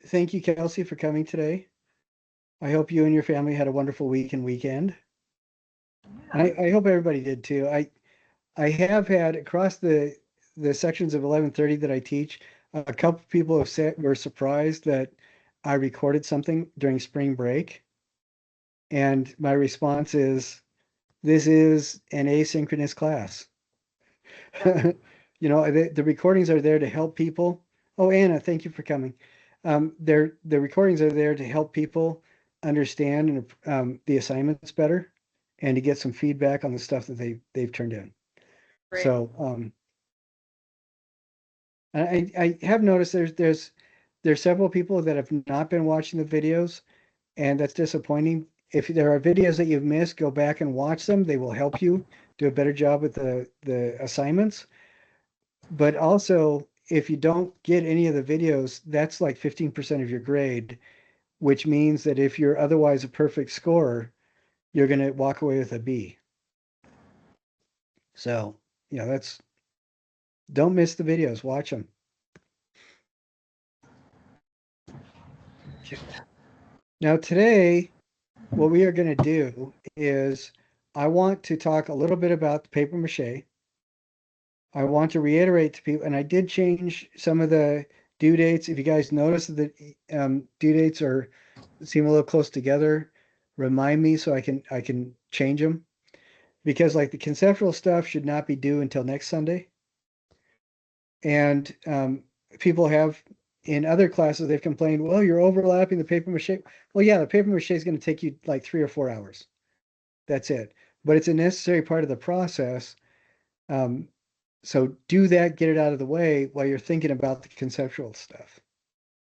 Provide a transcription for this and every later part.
thank you, Kelsey, for coming today. I hope you and your family had a wonderful week and weekend. And I hope everybody did too. I have had across the sections of 1130 that I teach, a couple people have said were surprised that I recorded something during spring break. And my response is, this is an asynchronous class. You know, the recordings are there to help people. Oh, Anna, thank you for coming. The recordings are there to help people understand the assignments better and to get some feedback on the stuff that they've turned in. Great. So I have noticed there's several people that have not been watching the videos, and that's disappointing. If there are videos that you've missed, go back and watch them. They will help you do a better job with the assignments. But also, if you don't get any of the videos, that's like 15% of your grade, which means that if you're otherwise a perfect scorer, you're going to walk away with a B. So, you know, don't miss the videos, watch them. Now, today, what we are going to do is I want to talk a little bit about the paper mache. I want to reiterate to people, and I did change some of the due dates. If you guys notice that due dates seem a little close together, remind me so I can change them. Because like the conceptual stuff should not be due until next Sunday. And people have in other classes they've complained, well, you're overlapping the paper mache. Well, yeah, the paper mache is going to take you like 3 or 4 hours. That's it. But it's a necessary part of the process. So do that, get it out of the way while you're thinking about the conceptual stuff.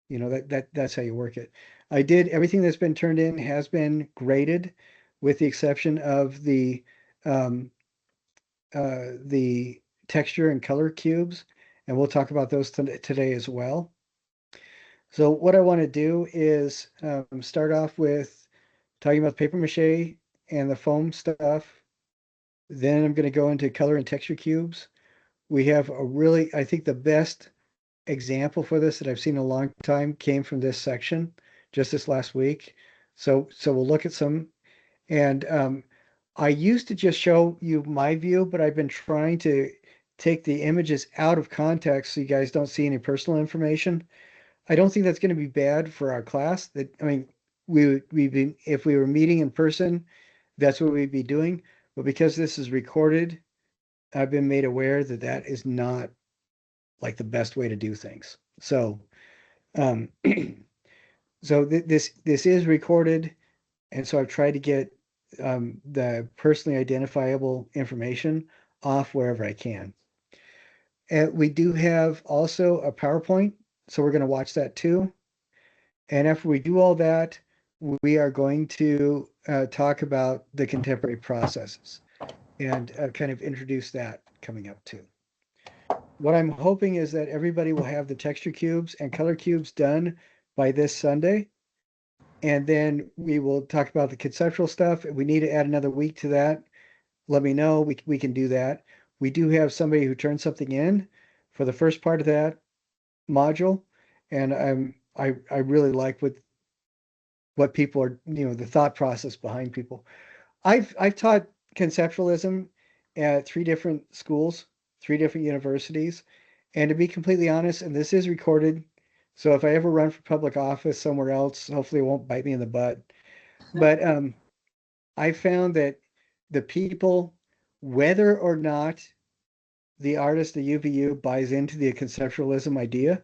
You know, that's how you work it. I did everything that's been turned in has been graded, with the exception of the texture and color cubes, and we'll talk about those today as well. So what I want to do is start off with talking about paper mache and the foam stuff. Then I'm going to go into color and texture cubes. We have I think the best example for this that I've seen in a long time came from this section just this last week. So we'll look at some. And I used to just show you my view, but I've been trying to take the images out of context so you guys don't see any personal information. I don't think that's going to be bad for our class. That I mean, we'd be if we were meeting in person, that's what we'd be doing. But because this is recorded, I've been made aware that that is not like the best way to do things. So, um, this is recorded, and so I've tried to get the personally identifiable information off wherever I can. And we do have also a PowerPoint, so we're going to watch that too. And after we do all that, we are going to talk about the contemporary processes and kind of introduce that coming up too. What I'm hoping is that everybody will have the texture cubes and color cubes done by this Sunday. And then we will talk about the conceptual stuff. If we need to add another week to that, let me know. We can do that. We do have somebody who turned something in for the first part of that module. And I really like what people are, you know, the thought process behind people. I've taught conceptualism at 3 different schools, 3 different universities. And to be completely honest, and this is recorded, so if I ever run for public office somewhere else, hopefully it won't bite me in the butt. But I found that the people, whether or not the artist at UVU buys into the conceptualism idea,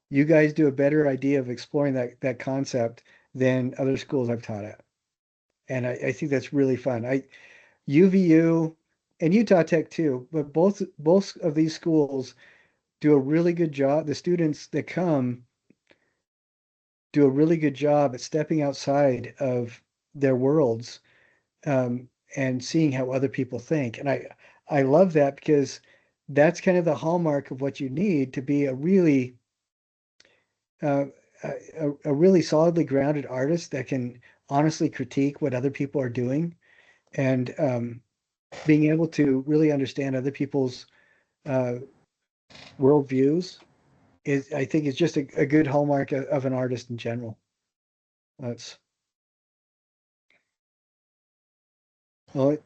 you guys do a better idea of exploring that concept than other schools I've taught at. And I think that's really fun. UVU and Utah Tech too, but both of these schools do a really good job. The students that come do a really good job at stepping outside of their worlds and seeing how other people think. And I love that because that's kind of the hallmark of what you need to be uh, a really solidly grounded artist that can honestly critique what other people are doing and being able to really understand other people's uh, worldviews I think is just a good hallmark of an artist in general. That's well,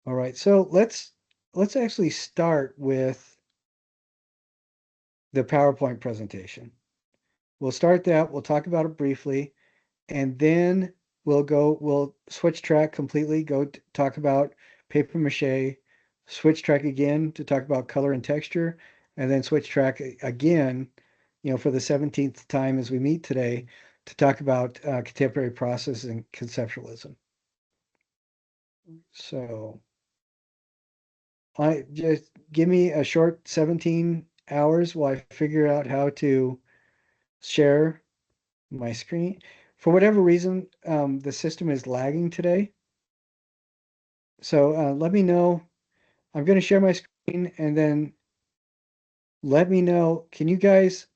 all right. So let's actually start with the PowerPoint presentation. We'll start that. We'll talk about it briefly, and then we'll switch track completely, talk about paper mache, switch track again to talk about color and texture, and then switch track again, for the 17th time as we meet today to talk about contemporary process and conceptualism. So I just give me a short 17 hours while I figure out how to share my screen. For whatever reason, the system is lagging today. So let me know. I'm going to share my screen and then let me know. Can you guys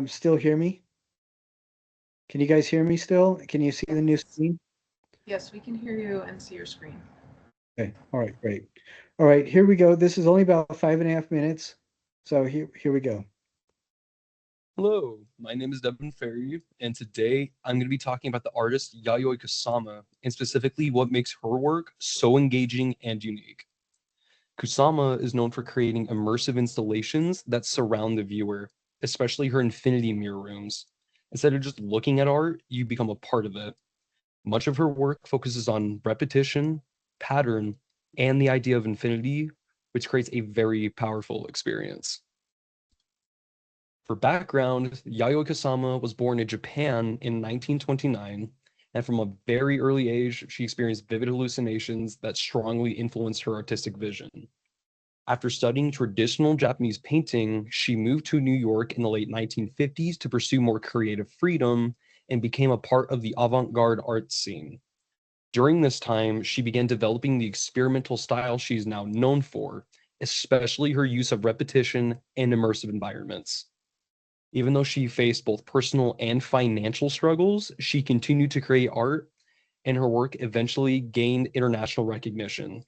still hear me? Can you guys hear me still? Can you see the new Yes. screen? Yes, we can hear you and see your screen. Okay. All right. Great. All right. Here we go. This is only about 5.5 minutes. So here we go. Hello, my name is Devin Ferry, and today I'm going to be talking about the artist Yayoi Kusama, and specifically what makes her work so engaging and unique. Kusama is known for creating immersive installations that surround the viewer, especially her infinity mirror rooms. Instead of just looking at art, you become a part of it. Much of her work focuses on repetition, pattern, and the idea of infinity, which creates a very powerful experience. For background, Yayoi Kusama was born in Japan in 1929, and from a very early age, she experienced vivid hallucinations that strongly influenced her artistic vision. After studying traditional Japanese painting, she moved to New York in the late 1950s to pursue more creative freedom and became a part of the avant-garde art scene. During this time, she began developing the experimental style she is now known for, especially her use of repetition and immersive environments. Even though she faced both personal and financial struggles, she continued to create art, and her work eventually gained international recognition.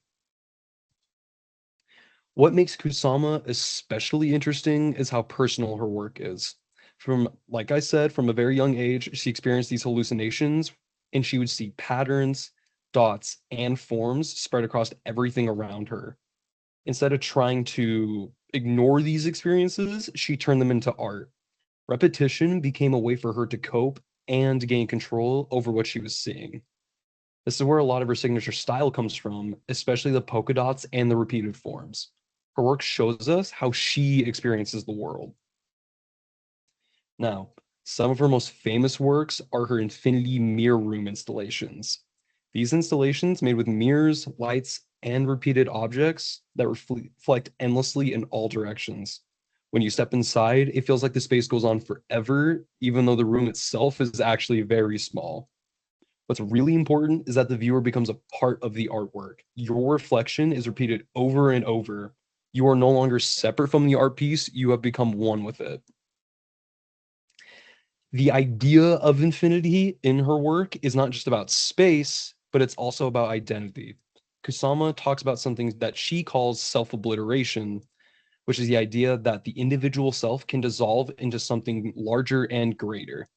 What makes Kusama especially interesting is how personal her work is. Like I said, from a very young age, she experienced these hallucinations, and she would see patterns, dots, and forms spread across everything around her. Instead of trying to ignore these experiences, she turned them into art. Repetition became a way for her to cope and gain control over what she was seeing. This is where a lot of her signature style comes from, especially the polka dots and the repeated forms. Her work shows us how she experiences the world. Now, some of her most famous works are her infinity mirror room installations. These installations, made with mirrors, lights, and repeated objects that reflect endlessly in all directions. When you step inside, it feels like the space goes on forever, even though the room itself is actually very small. What's really important is that the viewer becomes a part of the artwork. Your reflection is repeated over and over. You are no longer separate from the art piece, you have become one with it. The idea of infinity in her work is not just about space, but it's also about identity. Kusama talks about something that she calls self obliteration, which is the idea that the individual self can dissolve into something larger and greater.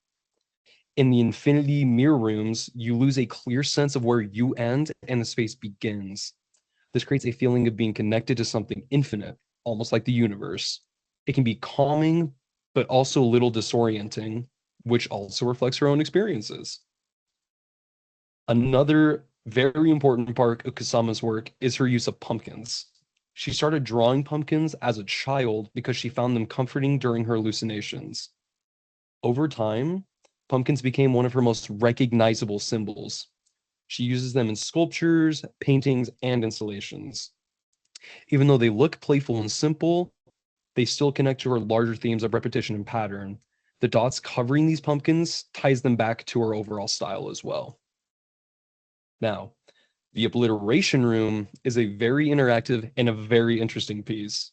In the infinity mirror rooms, you lose a clear sense of where you end and the space begins. This creates a feeling of being connected to something infinite, almost like the universe. It can be calming, but also a little disorienting, which also reflects her own experiences. Another very important part of Kusama's work is her use of pumpkins. She started drawing pumpkins as a child because she found them comforting during her hallucinations. Over time, pumpkins became one of her most recognizable symbols. She uses them in sculptures, paintings, and installations. Even though they look playful and simple, they still connect to her larger themes of repetition and pattern. The dots covering these pumpkins ties them back to her overall style as well. Now, the obliteration room is a very interactive and a very interesting piece.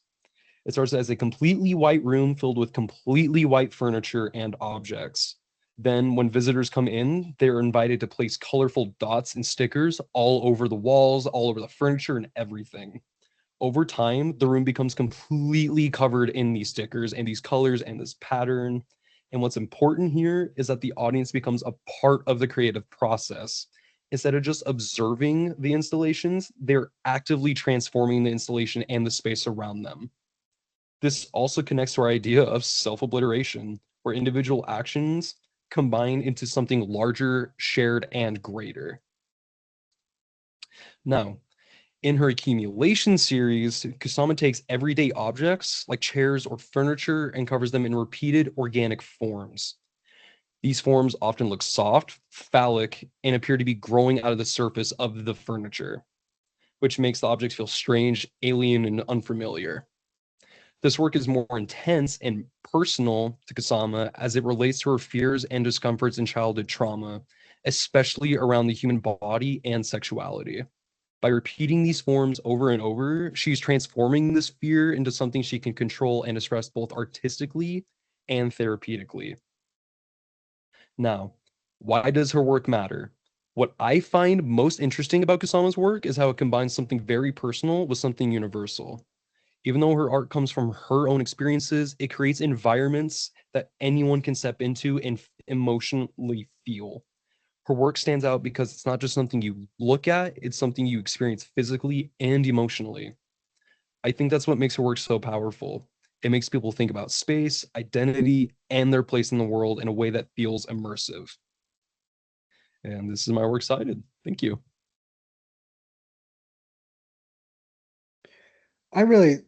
It starts as a completely white room filled with completely white furniture and objects. Then, when visitors come in, they're invited to place colorful dots and stickers all over the walls, all over the furniture, and everything. Over time, the room becomes completely covered in these stickers and these colors and this pattern. And what's important here is that the audience becomes a part of the creative process. Instead of just observing the installations, they're actively transforming the installation and the space around them. This also connects to our idea of self-obliteration, where individual actions combine into something larger, shared, and greater. Now, in her accumulation series, Kusama takes everyday objects like chairs or furniture and covers them in repeated organic forms. These forms often look soft, phallic, and appear to be growing out of the surface of the furniture, which makes the objects feel strange, alien, and unfamiliar. This work is more intense and personal to Kusama as it relates to her fears and discomforts in childhood trauma, especially around the human body and sexuality. By repeating these forms over and over, she's transforming this fear into something she can control and express both artistically and therapeutically. Now, why does her work matter? What I find most interesting about Kusama's work is how it combines something very personal with something universal. Even though her art comes from her own experiences, it creates environments that anyone can step into and emotionally feel. Her work stands out because it's not just something you look at, it's something you experience physically and emotionally. I think that's what makes her work so powerful. It makes people think about space, identity, and their place in the world in a way that feels immersive. And this is my work cited. Thank you. I really,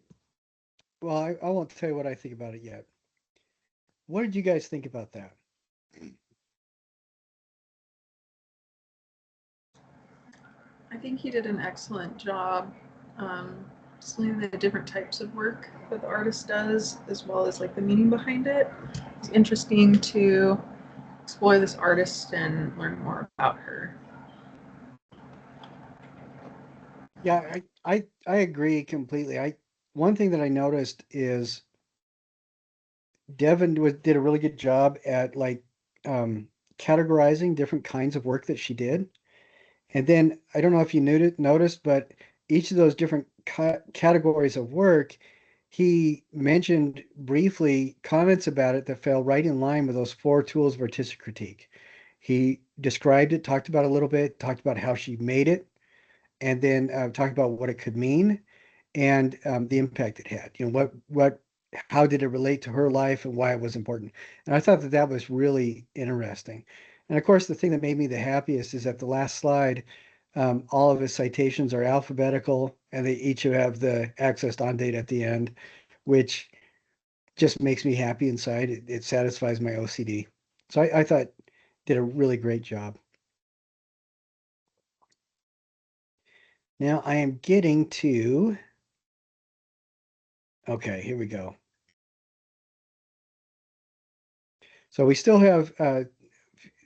well, I won't tell you what I think about it yet. What did you guys think about that? I think he did an excellent job displaying the different types of work that the artist does, as well as like the meaning behind it. It's interesting to explore this artist and learn more about her. Yeah, I agree completely. One thing that I noticed is Devin did a really good job at like categorizing different kinds of work that she did. And then I don't know if you noticed, but each of those different categories of work, he mentioned briefly comments about it that fell right in line with those four tools of artistic critique. He described it, talked about it a little bit, talked about how she made it, and then talked about what it could mean and the impact it had. You know, how did it relate to her life and why it was important. And I thought that that was really interesting. And of course, the thing that made me the happiest is that the last slide, all of his citations are alphabetical and they each have the accessed on date at the end, which just makes me happy inside. It satisfies my OCD. So I thought did a really great job. Now I am getting to, okay, here we go. So we still have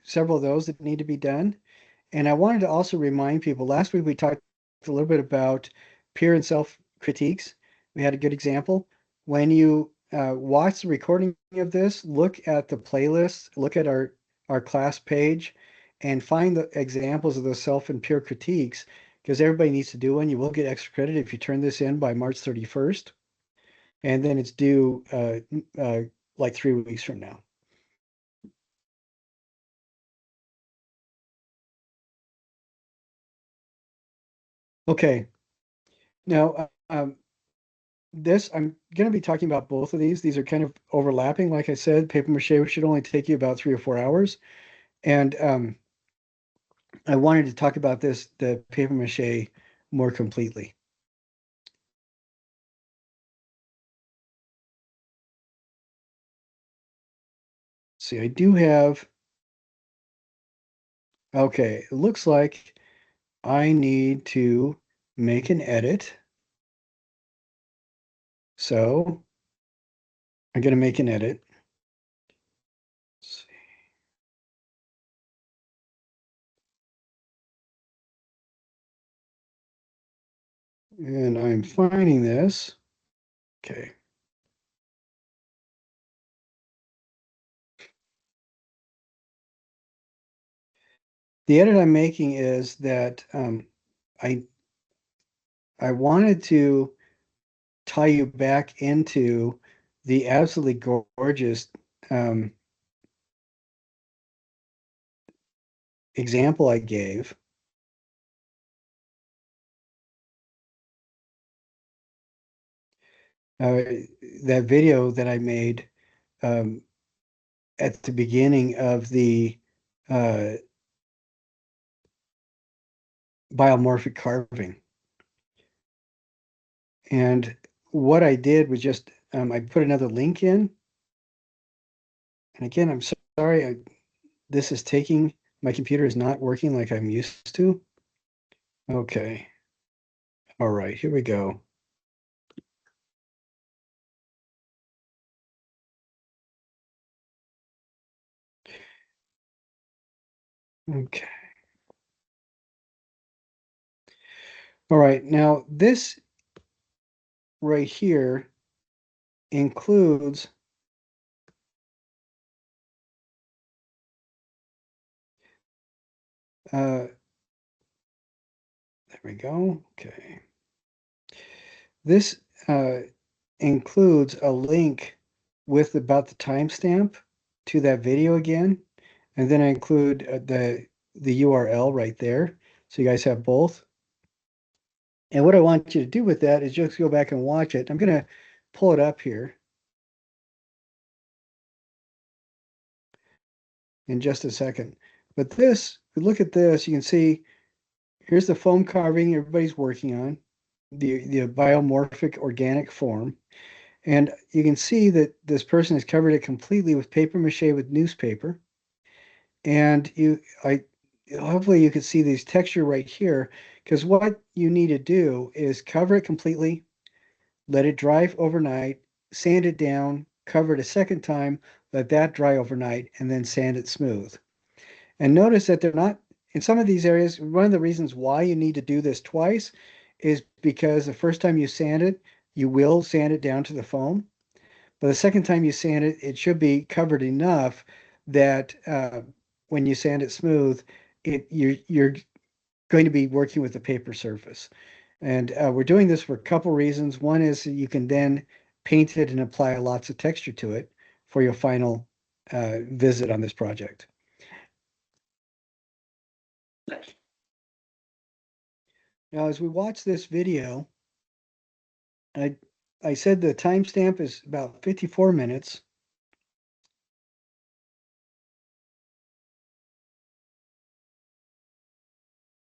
several of those that need to be done. And I wanted to also remind people, last week we talked a little bit about peer and self critiques. We had a good example. When you watch the recording of this, look at the playlist, look at our class page, and find the examples of those self and peer critiques, because everybody needs to do one. You will get extra credit if you turn this in by March 31st. And then it's due like 3 weeks from now. Okay. Now, this, I'm going to be talking about both of these. These are kind of overlapping. Like I said, paper mache should only take you about 3 or 4 hours. And I wanted to talk about the paper mache more completely. See, I do have, okay, it looks like I need to make an edit. So I'm going to make an edit. Let's see. And I'm finding this. Okay. The edit I'm making is that I wanted to tie you back into the absolutely gorgeous example I gave. That video that I made um, at the beginning of the uh, biomorphic carving. And what I did was just, I put another link in. And again, I'm sorry, this is taking, my computer is not working like I'm used to. Okay. All right, here we go. Okay. All right, now this right here includes there we go. Okay. This includes a link with about the timestamp to that video again. And then I include the URL right there. So you guys have both. And what I want you to do with that is just go back and watch it. I'm going to pull it up here in just a second. But this, if you look at this, you can see here's the foam carving everybody's working on, the biomorphic organic form. And you can see that this person has covered it completely with paper mache with newspaper. And hopefully you can see these texture right here, because what you need to do is cover it completely, let it dry overnight, sand it down, cover it a second time, let that dry overnight, and then sand it smooth. And notice that they're not, in some of these areas, one of the reasons why you need to do this twice is because the first time you sand it, you will sand it down to the foam. But the second time you sand it, it should be covered enough that when you sand it smooth, you're going to be working with a paper surface. And we're doing this for a couple reasons. One is you can then paint it and apply lots of texture to it for your final visit on this project. Now, as we watch this video, I, I said the timestamp is about 54 minutes.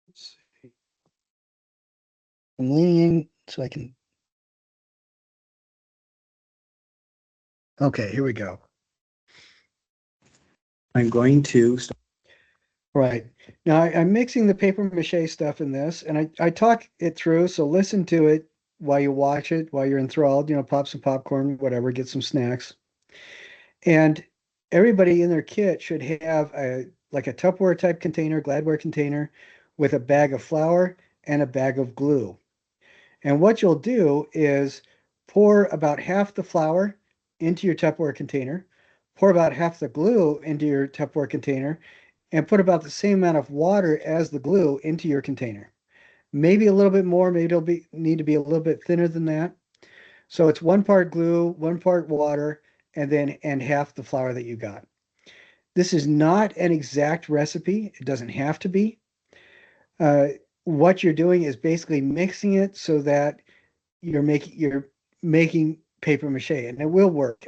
Let's see. I'm leaning so I can. Okay, here we go. I'm going to. Right. Now I'm mixing the paper mache stuff in this, and I talk it through, so listen to it while you watch it, while you're enthralled, pop some popcorn, whatever, get some snacks. And everybody in their kit should have like a Tupperware type container, Gladware container, with a bag of flour and a bag of glue. And what you'll do is pour about half the flour into your Tupperware container, pour about half the glue into your Tupperware container, and put about the same amount of water as the glue into your container. Maybe a little bit more, maybe it'll need to be a little bit thinner than that. So it's 1 part glue, 1 part water, and half the flour that you got. This is not an exact recipe. It doesn't have to be. What you're doing is basically mixing it so that you're making paper mache, and it will work.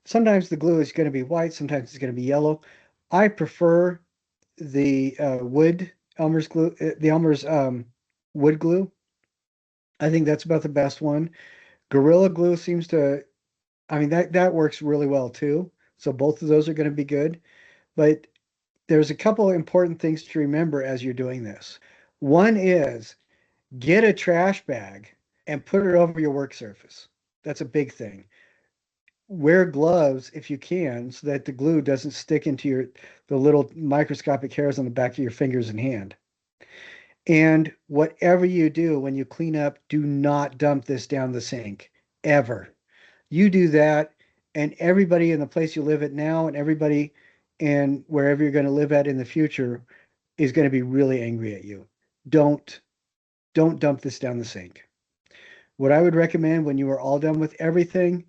Sometimes the glue is going to be white, sometimes it's going to be yellow. I prefer the Elmer's glue, the Elmer's wood glue. I think that's about the best one. Gorilla glue seems to, I mean, that works really well too. So both of those are going to be good. But there's a couple of important things to remember as you're doing this. One is get a trash bag and put it over your work surface. That's a big thing. Wear gloves if you can so that the glue doesn't stick into the little microscopic hairs on the back of your fingers and hand. And whatever you do when you clean up, do not dump this down the sink ever. You do that, and everybody in the place you live at now and everybody in wherever you're going to live at in the future is going to be really angry at you. Don't dump this down the sink. What I would recommend when you are all done with everything,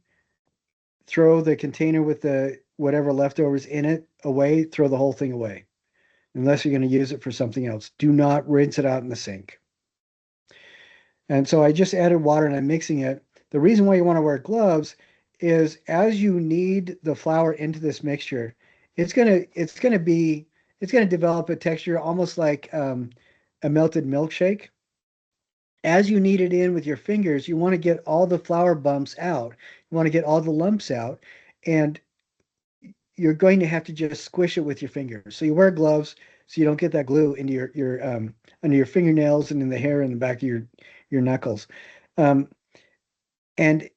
throw the container with the whatever leftovers in it away, throw the whole thing away, unless you're going to use it for something else. Do not rinse it out in the sink. And so I just added water and I'm mixing it. The reason why you want to wear gloves is as you knead the flour into this mixture, it's gonna develop a texture almost like a melted milkshake. As you knead it in with your fingers, you want to get all the flour bumps out. You want to get all the lumps out, and you're going to have to just squish it with your fingers. So you wear gloves so you don't get that glue into your under your fingernails and in the hair and the back of your knuckles. Um, and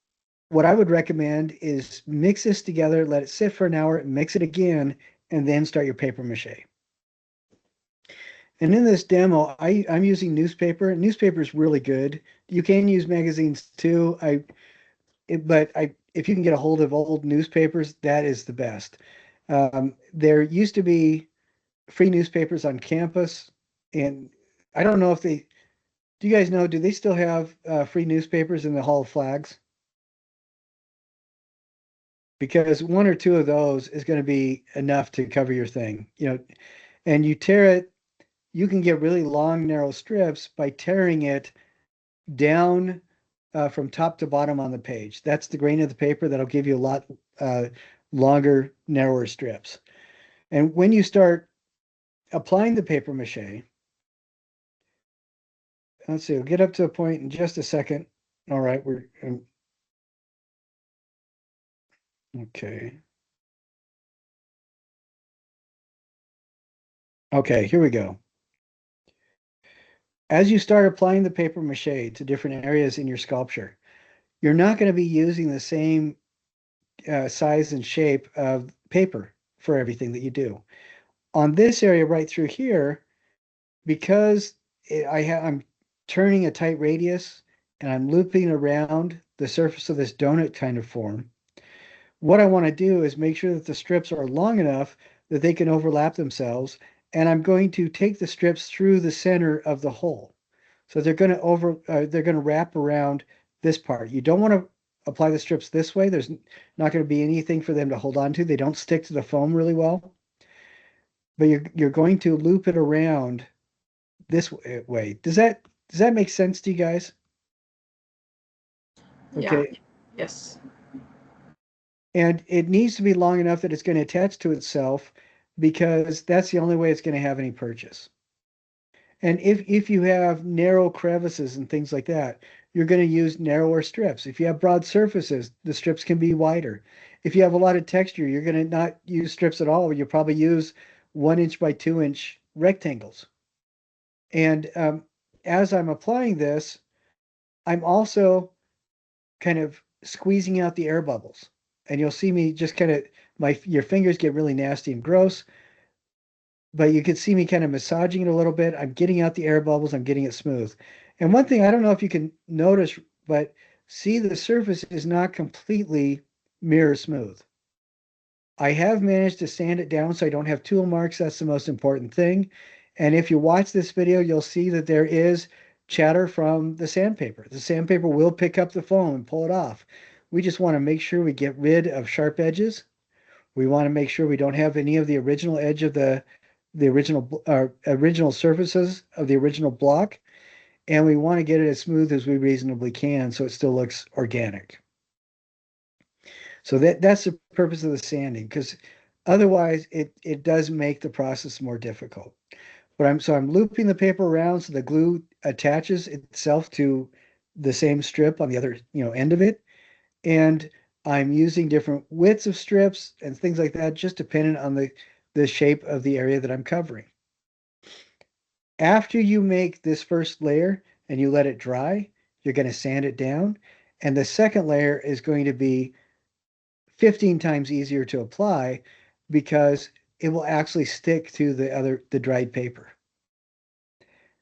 what I would recommend is mix this together, let it sit for an hour, mix it again, and then start your paper mache. And in this demo, I'm using newspaper. Newspaper is really good. You can use magazines too. If you can get a hold of old newspapers, that is the best. There used to be free newspapers on campus, and I don't know if they. Do you guys know? Do they still have free newspapers in the Hall of Flags? Because one or two of those is going to be enough to cover your thing, and you tear it. You can get really long, narrow strips by tearing it down from top to bottom on the page. That's the grain of the paper that'll give you a lot longer, narrower strips. And when you start applying the paper mache, let's see, we'll get up to a point in just a second. All right, we're okay. Okay, here we go. As you start applying the paper mache to different areas in your sculpture, you're not going to be using the same size and shape of paper for everything that you do. On this area right through here, because I'm turning a tight radius and I'm looping around the surface of this donut kind of form, what I want to do is make sure that the strips are long enough that they can overlap themselves, and I'm going to take the strips through the center of the hole. So they're going to wrap around this part. You don't want to apply the strips this way. There's not going to be anything for them to hold on to. They don't stick to the foam really well. But you're going to loop it around this way. Does that make sense to you guys? Okay. Yeah. Yes. And it needs to be long enough that it's going to attach to itself because that's the only way it's going to have any purchase. And if you have narrow crevices and things like that, you're going to use narrower strips. If you have broad surfaces, the strips can be wider. If you have a lot of texture, you're going to not use strips at all. You'll probably use 1 inch by 2 inch rectangles. And as I'm applying this, I'm also kind of squeezing out the air bubbles. And you'll see me just kind of, your fingers get really nasty and gross, but you can see me kind of massaging it a little bit. I'm getting out the air bubbles, I'm getting it smooth. And one thing, I don't know if you can notice, but see the surface is not completely mirror smooth. I have managed to sand it down so I don't have tool marks. That's the most important thing. And if you watch this video, you'll see that there is chatter from the sandpaper. The sandpaper will pick up the foam and pull it off. We just want to make sure we get rid of sharp edges. We want to make sure we don't have any of the original edge of the original surfaces of the original block. And we want to get it as smooth as we reasonably can so it still looks organic. So that's the purpose of the sanding, because otherwise it does make the process more difficult. But I'm looping the paper around so the glue attaches itself to the same strip on the other end of it, and I'm using different widths of strips and things like that, just depending on the shape of the area that I'm covering. After you make this first layer and you let it dry, you're going to sand it down, and the second layer is going to be 15 times easier to apply because it will actually stick to the dried paper.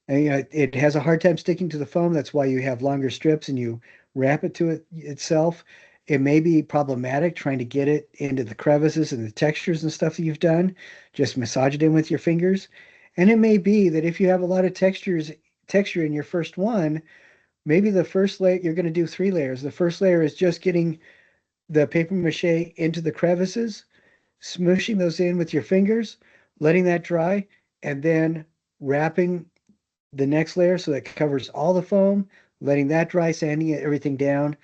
And it has a hard time sticking to the foam. That's why you have longer strips and you wrap it to itself. It may be problematic trying to get it into the crevices and the textures and stuff that you've done. Just massage it in with your fingers. And it may be that if you have a lot of texture in your first one, maybe the first layer, you're going to do 3 layers. The first layer is just getting the paper mache into the crevices, smooshing those in with your fingers, letting that dry, and then wrapping the next layer so that covers all the foam, letting that dry, sanding everything down,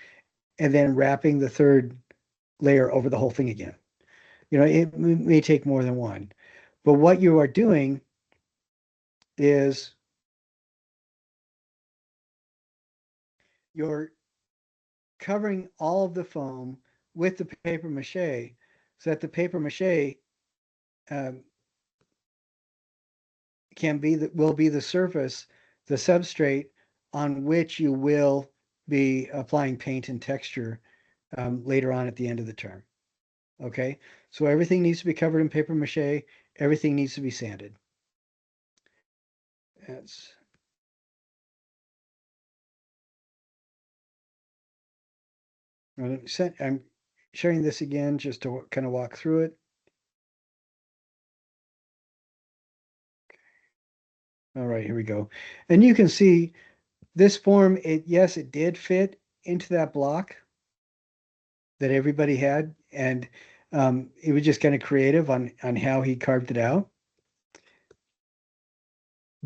and then wrapping the third layer over the whole thing again. It may take more than one. But what you are doing is you're covering all of the foam with the paper mache so that the paper mache um, will be the surface, the substrate on which you will be applying paint and texture later on at the end of the term. Okay, so everything needs to be covered in paper mache. Everything needs to be sanded. That's I'm sharing this again just to kind of walk through it. All right, here we go. And you can see this form, yes, it did fit into that block that everybody had. And it was just kind of creative on how he carved it out.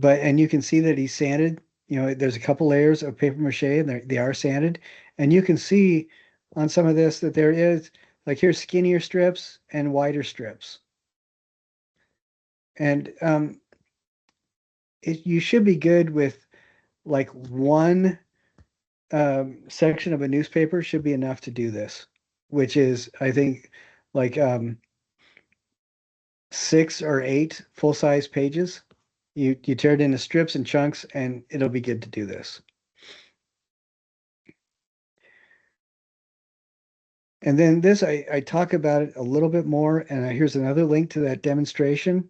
And you can see that he sanded, there's a couple layers of paper mache and they are sanded. And you can see on some of this that there is, like, here's skinnier strips and wider strips. And you should be good with like one section of a newspaper should be enough to do this, which is, I think, like 6 or 8 full-size pages. You tear it into strips and chunks, and it'll be good to do this. And then this, I talk about it a little bit more, and here's another link to that demonstration.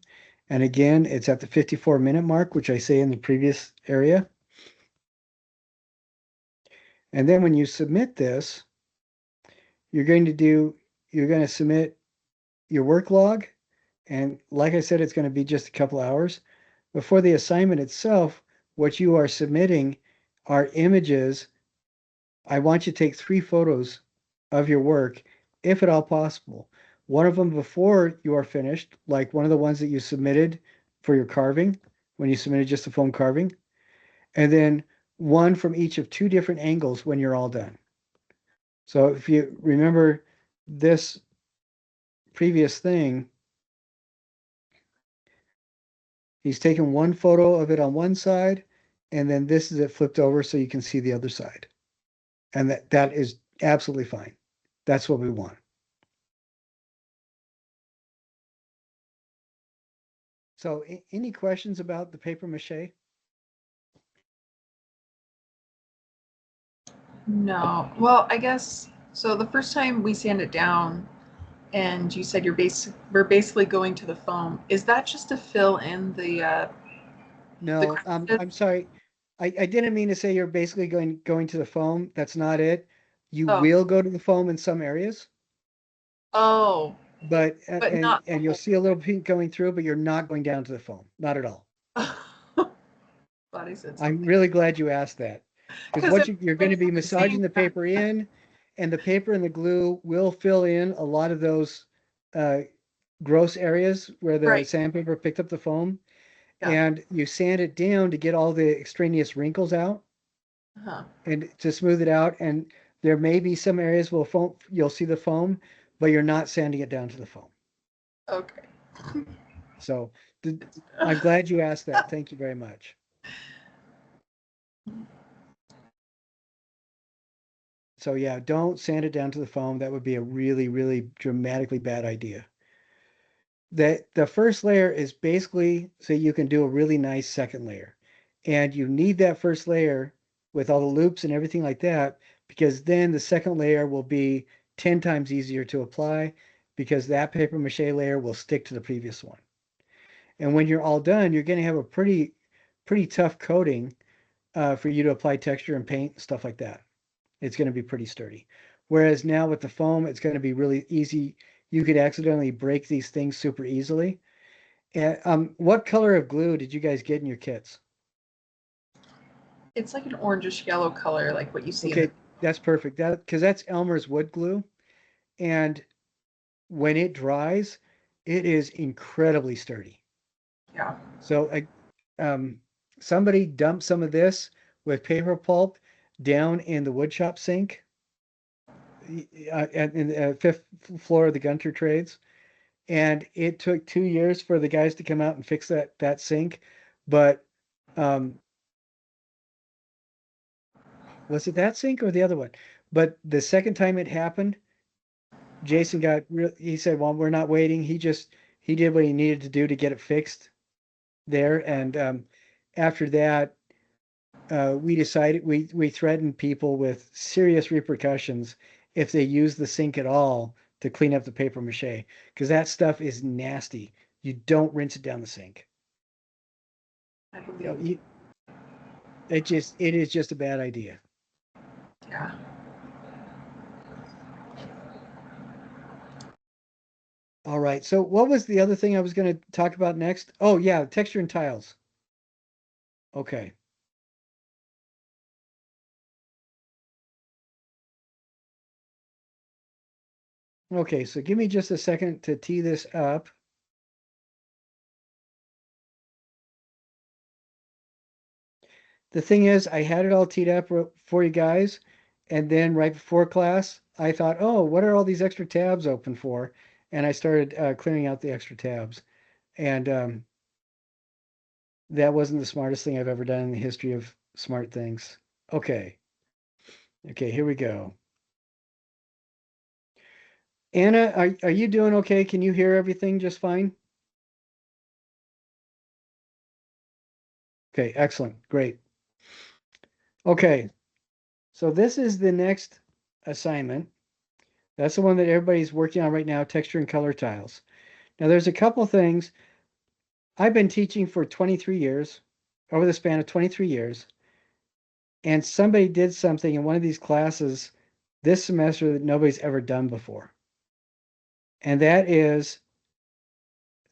And again, it's at the 54-minute mark, which I say in the previous area. And then when you submit this, you're going to submit your work log. And like I said, it's going to be just a couple hours. Before the assignment itself, what you are submitting are images. I want you to take 3 photos of your work, if at all possible. One of them before you are finished, like one of the ones that you submitted for your carving, when you submitted just the foam carving, and then one from each of 2 different angles when you're all done. So if you remember this previous thing, he's taken one photo of it on one side, and then this is it flipped over so you can see the other side. And that is absolutely fine. That's what we want. So any questions about the paper mache? No. Well, I guess so. The first time we sand it down, and you said we're basically going to the foam. Is that just to fill in the No, crevices? I'm sorry. I didn't mean to say you're basically going to the foam. That's not it. You Oh, will go to the foam in some areas, oh, but but not the and you'll whole. see a little pink going through, but you're not going down to the foam. Not at all. Thought I said I'm something. really glad you asked that, because Because what you're going to be massaging the paper in, and the paper and the glue will fill in a lot of those uh, gross areas where the right, sandpaper picked up the foam, yeah, and you sand it down to get all the extraneous wrinkles out huh, and to smooth it out. And there may be some areas where you'll see the foam, but you're not sanding it down to the foam. okay. So I'm glad you asked that. Thank you very much. So yeah, don't sand it down to the foam. That would be a really, really dramatically bad idea. The first layer is basically so you can do a really nice second layer. And you need that first layer with all the loops and everything like that, because then the second layer will be 10 times easier to apply, because that paper mache layer will stick to the previous one. And when you're all done, you're going to have a pretty tough coating for you to apply texture and paint and stuff like that. It's going to be pretty sturdy. Whereas now with the foam, it's going to be really easy. You could accidentally break these things super easily. And what color of glue did you guys get in your kits? It's like an orangish yellow color, like what you see in Okay, the. that's perfect. Because that's Elmer's wood glue. And when it dries, it is incredibly sturdy. Yeah. So somebody dumped some of this with paper pulp down in the woodshop sink in the fifth floor of the Gunter Trades. And it took 2 years for the guys to come out and fix that sink. But um, was it that sink or the other one? But the second time it happened, Jason he said, well, we're not waiting. He did what he needed to do to get it fixed there. And after that, we decided we threatened people with serious repercussions if they use the sink at all to clean up the paper mache, because that stuff is nasty. You don't rinse it down the sink. I You know, believe. it is just a bad idea. Yeah. All right. So what was the other thing I was going to talk about next? Oh yeah, texture and tiles. Okay. Okay, so give me just a second to tee this up. The thing is, I had it all teed up for you guys, and then right before class, I thought, oh, what are all these extra tabs open for? And I started clearing out the extra tabs. And that wasn't the smartest thing I've ever done in the history of smart things. Okay. Okay, here we go. Anna, are you doing okay? Can you hear everything just fine? Okay, excellent. Great. Okay, so this is the next assignment. That's the one that everybody's working on right now, texture and color tiles. Now, there's a couple things. I've been teaching for 23 years, over the span of 23 years, and somebody did something in one of these classes this semester that nobody's ever done before. And that is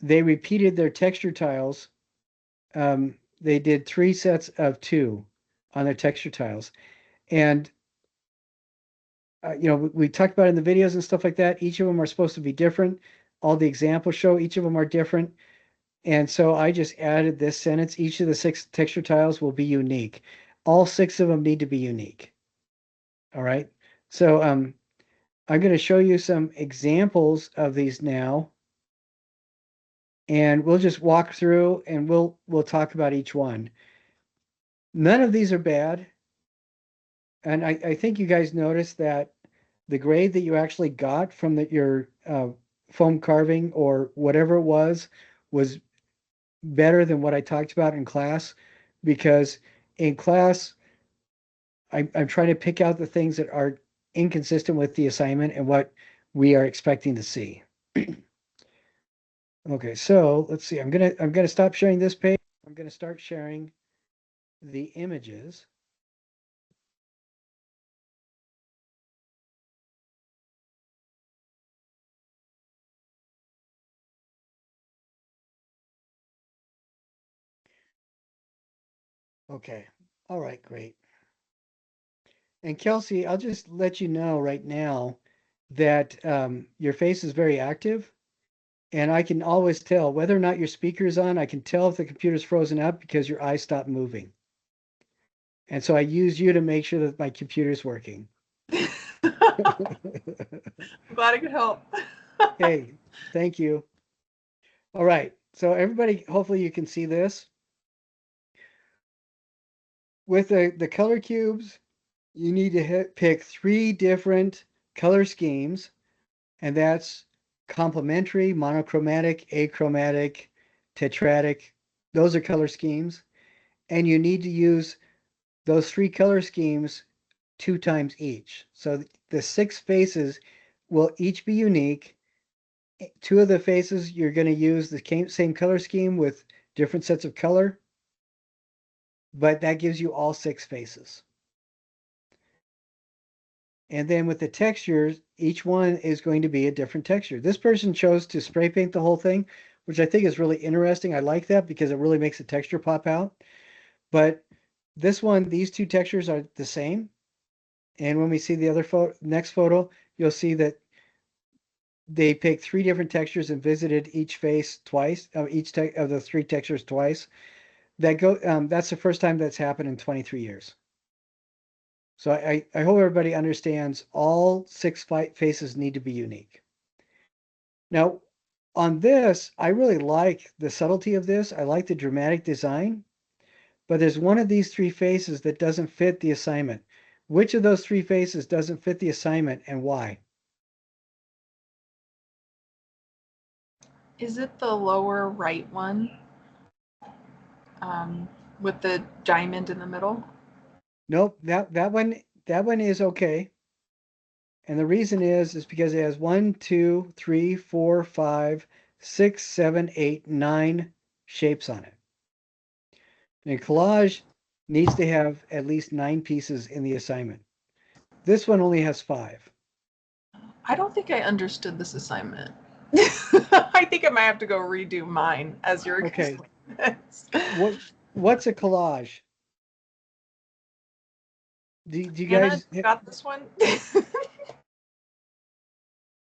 they repeated their texture tiles. They did 3 sets of 2 on their texture tiles. And we talked about it in the videos and stuff like that. Each of them are supposed to be different. All the examples show each of them are different. And so I just added this sentence. Each of the 6 texture tiles will be unique. All 6 of them need to be unique. All right. So I'm going to show you some examples of these now. And we'll just walk through and we'll talk about each one. None of these are bad. And I think you guys noticed that the grade that you actually got from your foam carving or whatever it was better than what I talked about in class, because in class, I'm trying to pick out the things that are inconsistent with the assignment and what we are expecting to see. Okay, so let's see. I'm gonna stop sharing this page. I'm gonna start sharing the images. Okay. All right, great. And Kelsey, I'll just let you know right now that your face is very active, and I can always tell whether or not your speaker is on. I can tell if the computer's frozen up because your eyes stop moving. And so I use you to make sure that my computer's working. I'm glad I could help. Hey, thank you. All right. So everybody, hopefully you can see this. With the color cubes, you need to pick 3 different color schemes, and that's complementary, monochromatic, achromatic, tetradic. Those are color schemes. And you need to use those 3 color schemes 2 times each. So the 6 faces will each be unique. 2 of the faces, you're going to use the same color scheme with different sets of color, but that gives you all 6 faces. And then with the textures, each one is going to be a different texture. This person chose to spray paint the whole thing, which I think is really interesting. I like that because it really makes the texture pop out. But This one, these two textures are the same. And when we see the other next photo, you'll see that they picked 3 different textures and visited each face twice, each of the 3 textures twice. That's the first time that's happened in 23 years. So I hope everybody understands all 6 faces need to be unique. Now, on this, I really like the subtlety of this. I like the dramatic design, but there's one of these 3 faces that doesn't fit the assignment. Which of those 3 faces doesn't fit the assignment and why? Is it the lower right one with the diamond in the middle? Nope, that one is okay. And the reason is because it has 1, 2, 3, 4, 5, 6, 7, 8, 9 shapes on it. And collage needs to have at least 9 pieces in the assignment. This one only has 5. I don't think I understood this assignment. I think I might have to go redo mine as you're Okay. explaining this. What's a collage? Do you Anna, guys got this one?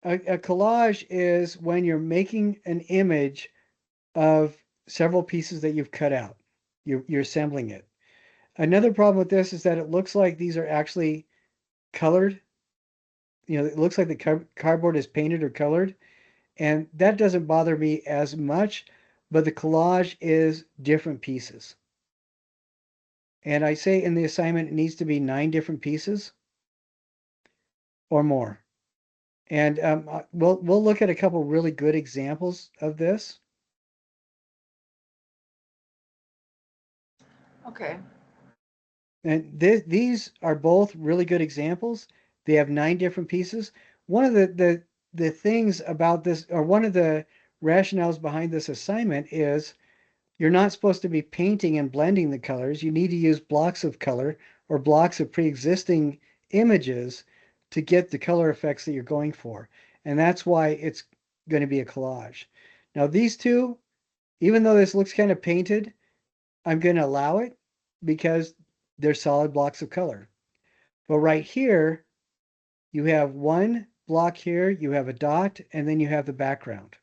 a collage is when you're making an image of several pieces that you've cut out. You're assembling it. Another problem with this is that it looks like these are actually colored. You know, it looks like the cardboard is painted or colored, and that doesn't bother me as much, but the collage is different pieces. And I say in the assignment it needs to be 9 different pieces or more. And we'll look at a couple really good examples of this. Okay. And these are both really good examples. They have 9 different pieces. One of the things about this, or one of the rationales behind this assignment is you're not supposed to be painting and blending the colors. You need to use blocks of color or blocks of pre-existing images to get the color effects that you're going for. And that's why it's going to be a collage. Now these two, even though this looks kind of painted, I'm going to allow it because they're solid blocks of color. But right here, you have one block here, you have a dot, and then you have the background.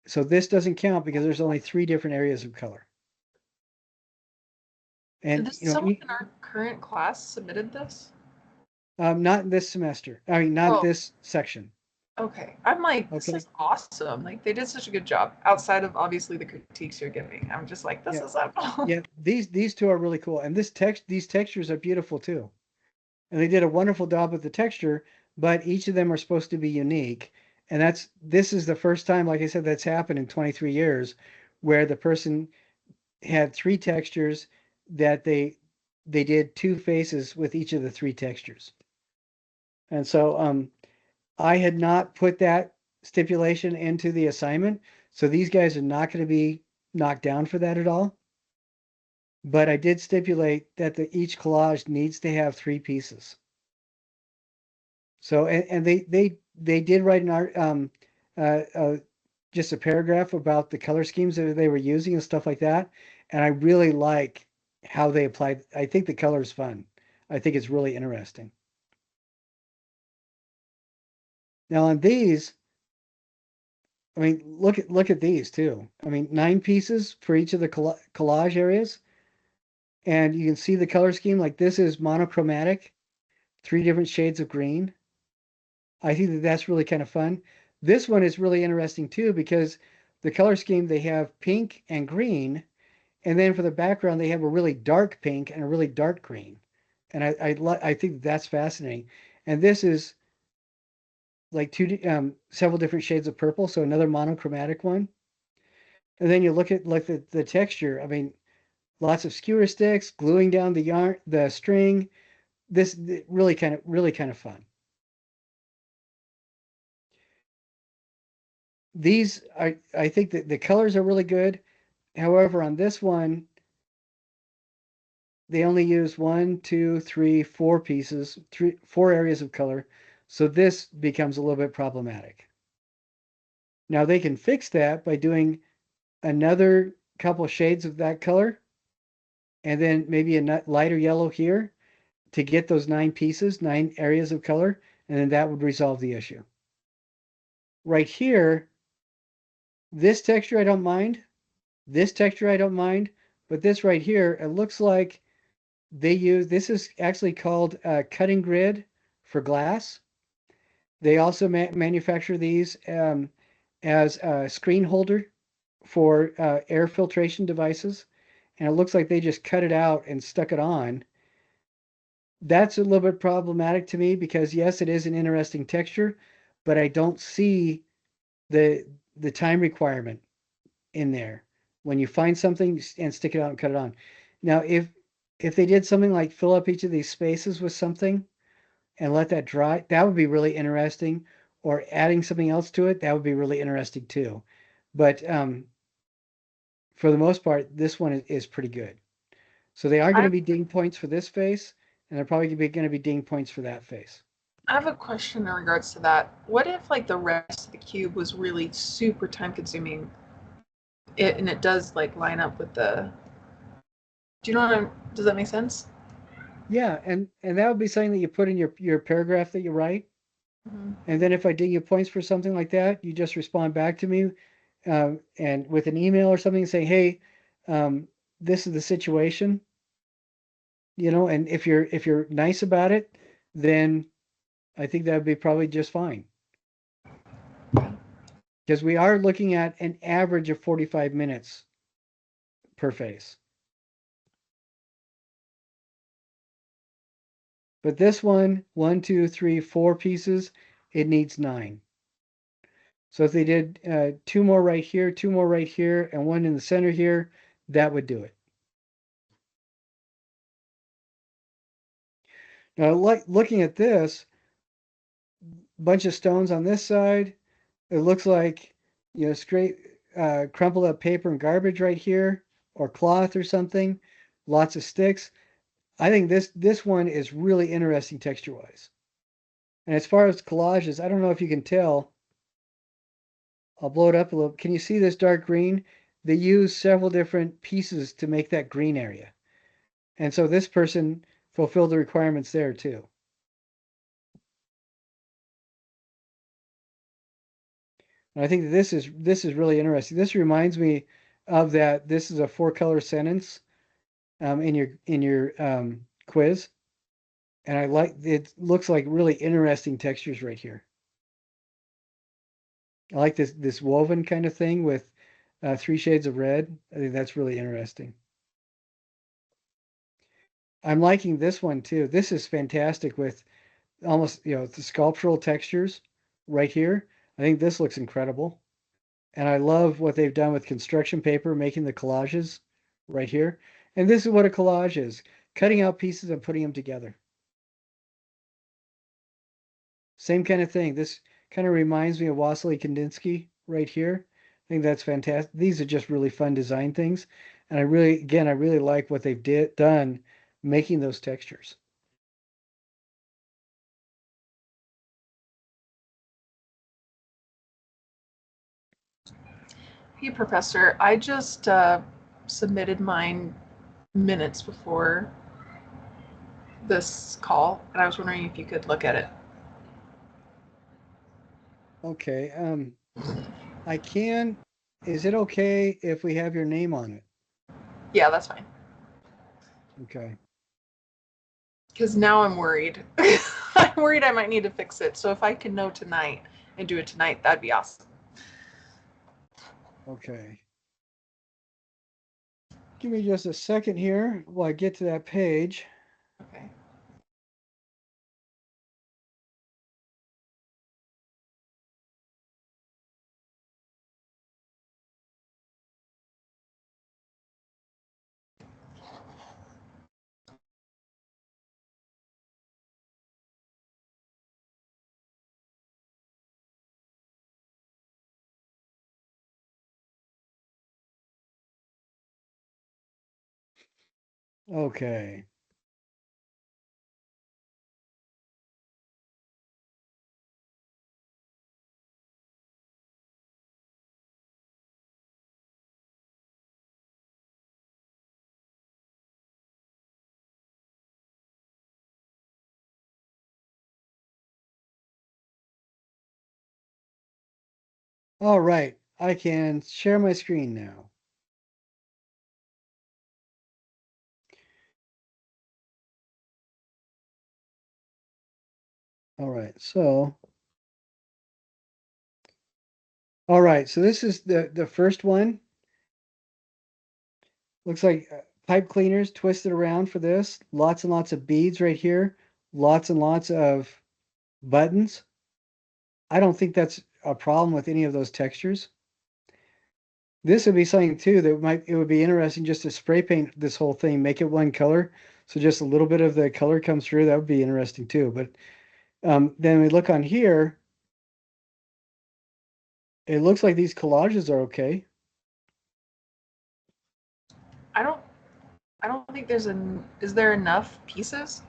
So this doesn't count because there's only 3 different areas of color. And This someone in our current class submitted this? not this semester. I mean, not this section. Okay. I'm like, this is awesome. Like they did such a good job outside of obviously the critiques you're giving. I'm just like, this is awesome. Yeah, these two are really cool. And these textures are beautiful too. And they did a wonderful job with the texture, but each of them are supposed to be unique. And this is the first time, like I said, that's happened in 23 years where the person had 3 textures that they did 2 faces with each of the 3 textures. And so I had not put that stipulation into the assignment, so these guys are not going to be knocked down for that at all. But I did stipulate that each collage needs to have 3 pieces. So and they did write an art just a paragraph about the color schemes that they were using and stuff like that, and I really like how they applied. I think the color is fun. I think it's really interesting. Now on these, I mean, look at these too. I mean, 9 pieces for each of the collage areas, and you can see the color scheme. Like this is monochromatic, 3 different shades of green. I think that that's really kind of fun. This one is really interesting too because the color scheme they have pink and green, and then for the background they have a really dark pink and a really dark green, and I think that's fascinating. And this is like several different shades of purple, so another monochromatic one. And then you look at like the texture. I mean, lots of skewer sticks gluing down the string. This really kind of fun. I think that the colors are really good. However, on this one, they only use 1, 2, 3, 4 pieces, 4 areas of color. So this becomes a little bit problematic. Now they can fix that by doing another couple shades of that color and then maybe a lighter yellow here to get those 9 pieces, 9 areas of color, and then that would resolve the issue. Right here, this texture I don't mind, this texture I don't mind, but this right here, it looks like this is actually called a cutting grid for glass. They also manufacture these as a screen holder for air filtration devices. And it looks like they just cut it out and stuck it on. That's a little bit problematic to me because yes, it is an interesting texture, but I don't see the time requirement in there. When you find something and stick it out and cut it on. Now, if they did something like fill up each of these spaces with something and let that dry, that would be really interesting. Or adding something else to it, that would be really interesting too. But for the most part, this one is pretty good. So they are going to be ding points for this face, and they're probably going to be ding points for that face. I have a question in regards to that. What if like the rest of the cube was really super time consuming? And it does like line up with the. Do you know what I'm? Does that make sense? Yeah, and that would be something that you put in your paragraph that you write. Mm-hmm. And then if I ding you points for something like that, you just respond back to me and with an email or something saying, hey, this is the situation, and if you're nice about it, then I think that would be probably just fine. Because we are looking at an average of 45 minutes per face. But this one, 1, 2, 3, 4 pieces, it needs 9. So if they did 2 more right here, 2 more right here, and 1 in the center here, that would do it. Now, looking at this, bunch of stones on this side, it looks like, straight crumpled up paper and garbage right here, or cloth or something, lots of sticks. I think this one is really interesting texture-wise. And as far as collages, I don't know if you can tell. I'll blow it up a little. Can you see this dark green? They use several different pieces to make that green area. And so this person fulfilled the requirements there too. And I think this is really interesting. This reminds me of that. This is a 4-color sentence in your quiz, and I like it. Looks like really interesting textures right here. I like this woven kind of thing with 3 shades of red. I think that's really interesting. I'm liking this one too. This is fantastic with almost the sculptural textures right here. I think this looks incredible. And I love what they've done with construction paper, making the collages right here. And this is what a collage is, cutting out pieces and putting them together. Same kind of thing. This kind of reminds me of Wassily Kandinsky right here. I think that's fantastic. These are just really fun design things. And I really like what they've done making those textures. Hey, Professor. I just submitted mine minutes before this call, and I was wondering if you could look at it. Okay. I can. Is it okay if we have your name on it? Yeah, that's fine. Okay. Because now I'm worried. I'm worried I might need to fix it. So if I can know tonight and do it tonight, that'd be awesome. Okay. Give me just a second here while I get to that page. Okay. Okay. All right, I can share my screen now. All right, so this is the first one. Looks like pipe cleaners twisted around for this. Lots and lots of beads right here. Lots and lots of buttons. I don't think that's a problem with any of those textures. This would be something too that it would be interesting just to spray paint this whole thing, make it one color. So just a little bit of the color comes through. That would be interesting too. But then we look on here. It looks like these collages are okay. I don't think is there enough pieces?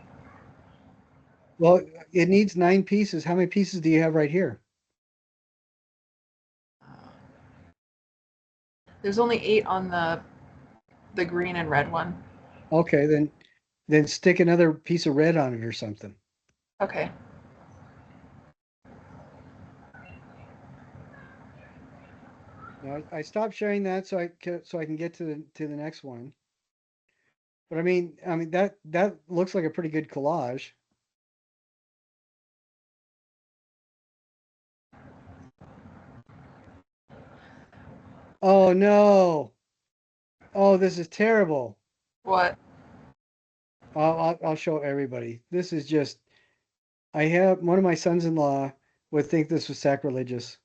Well, it needs 9 pieces. How many pieces do you have right here? There's only 8 on the green and red one. Okay, then stick another piece of red on it or something. Okay. Now I stopped sharing that so I can get to the next one. But I mean that looks like a pretty good collage. Oh no. Oh, this is terrible. What? I'll show everybody. This is just I have one of my sons-in-law would think this was sacrilegious.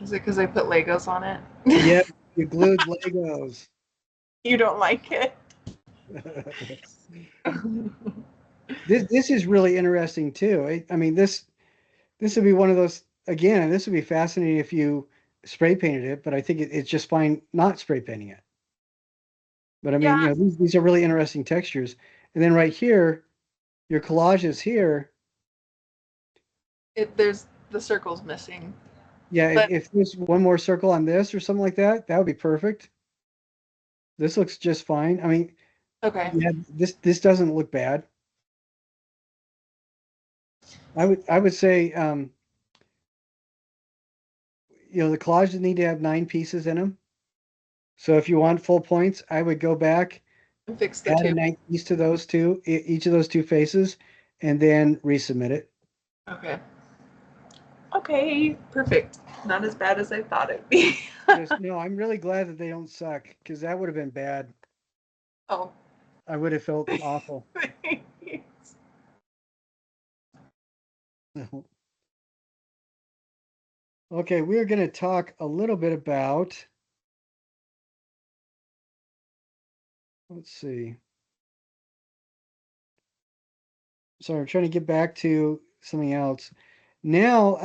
Is it because I put Legos on it? Yeah, you glued Legos. You don't like it? This is really interesting too. I mean this would be one of those again. This would be fascinating if you spray painted it, but I think it's just fine not spray painting it. But I mean, Yeah. these are really interesting textures. And then right here, your collage is here. There's the circle's missing. Yeah, But if there's one more circle on this or something like that, that would be perfect. This looks just fine. I mean, okay. yeah, this doesn't look bad. I would say the collages need to have 9 pieces in them. So if you want full points, I would go back, Fix the add a two. 9 piece to those two, each of those two faces, and then resubmit it. Okay. Okay. Perfect. Not as bad as I thought it'd be. No, I'm really glad that they don't suck because that would have been bad. Oh. I would have felt awful. Okay, we're going to talk a little bit about, let's see. Sorry, I'm trying to get back to something else. Now,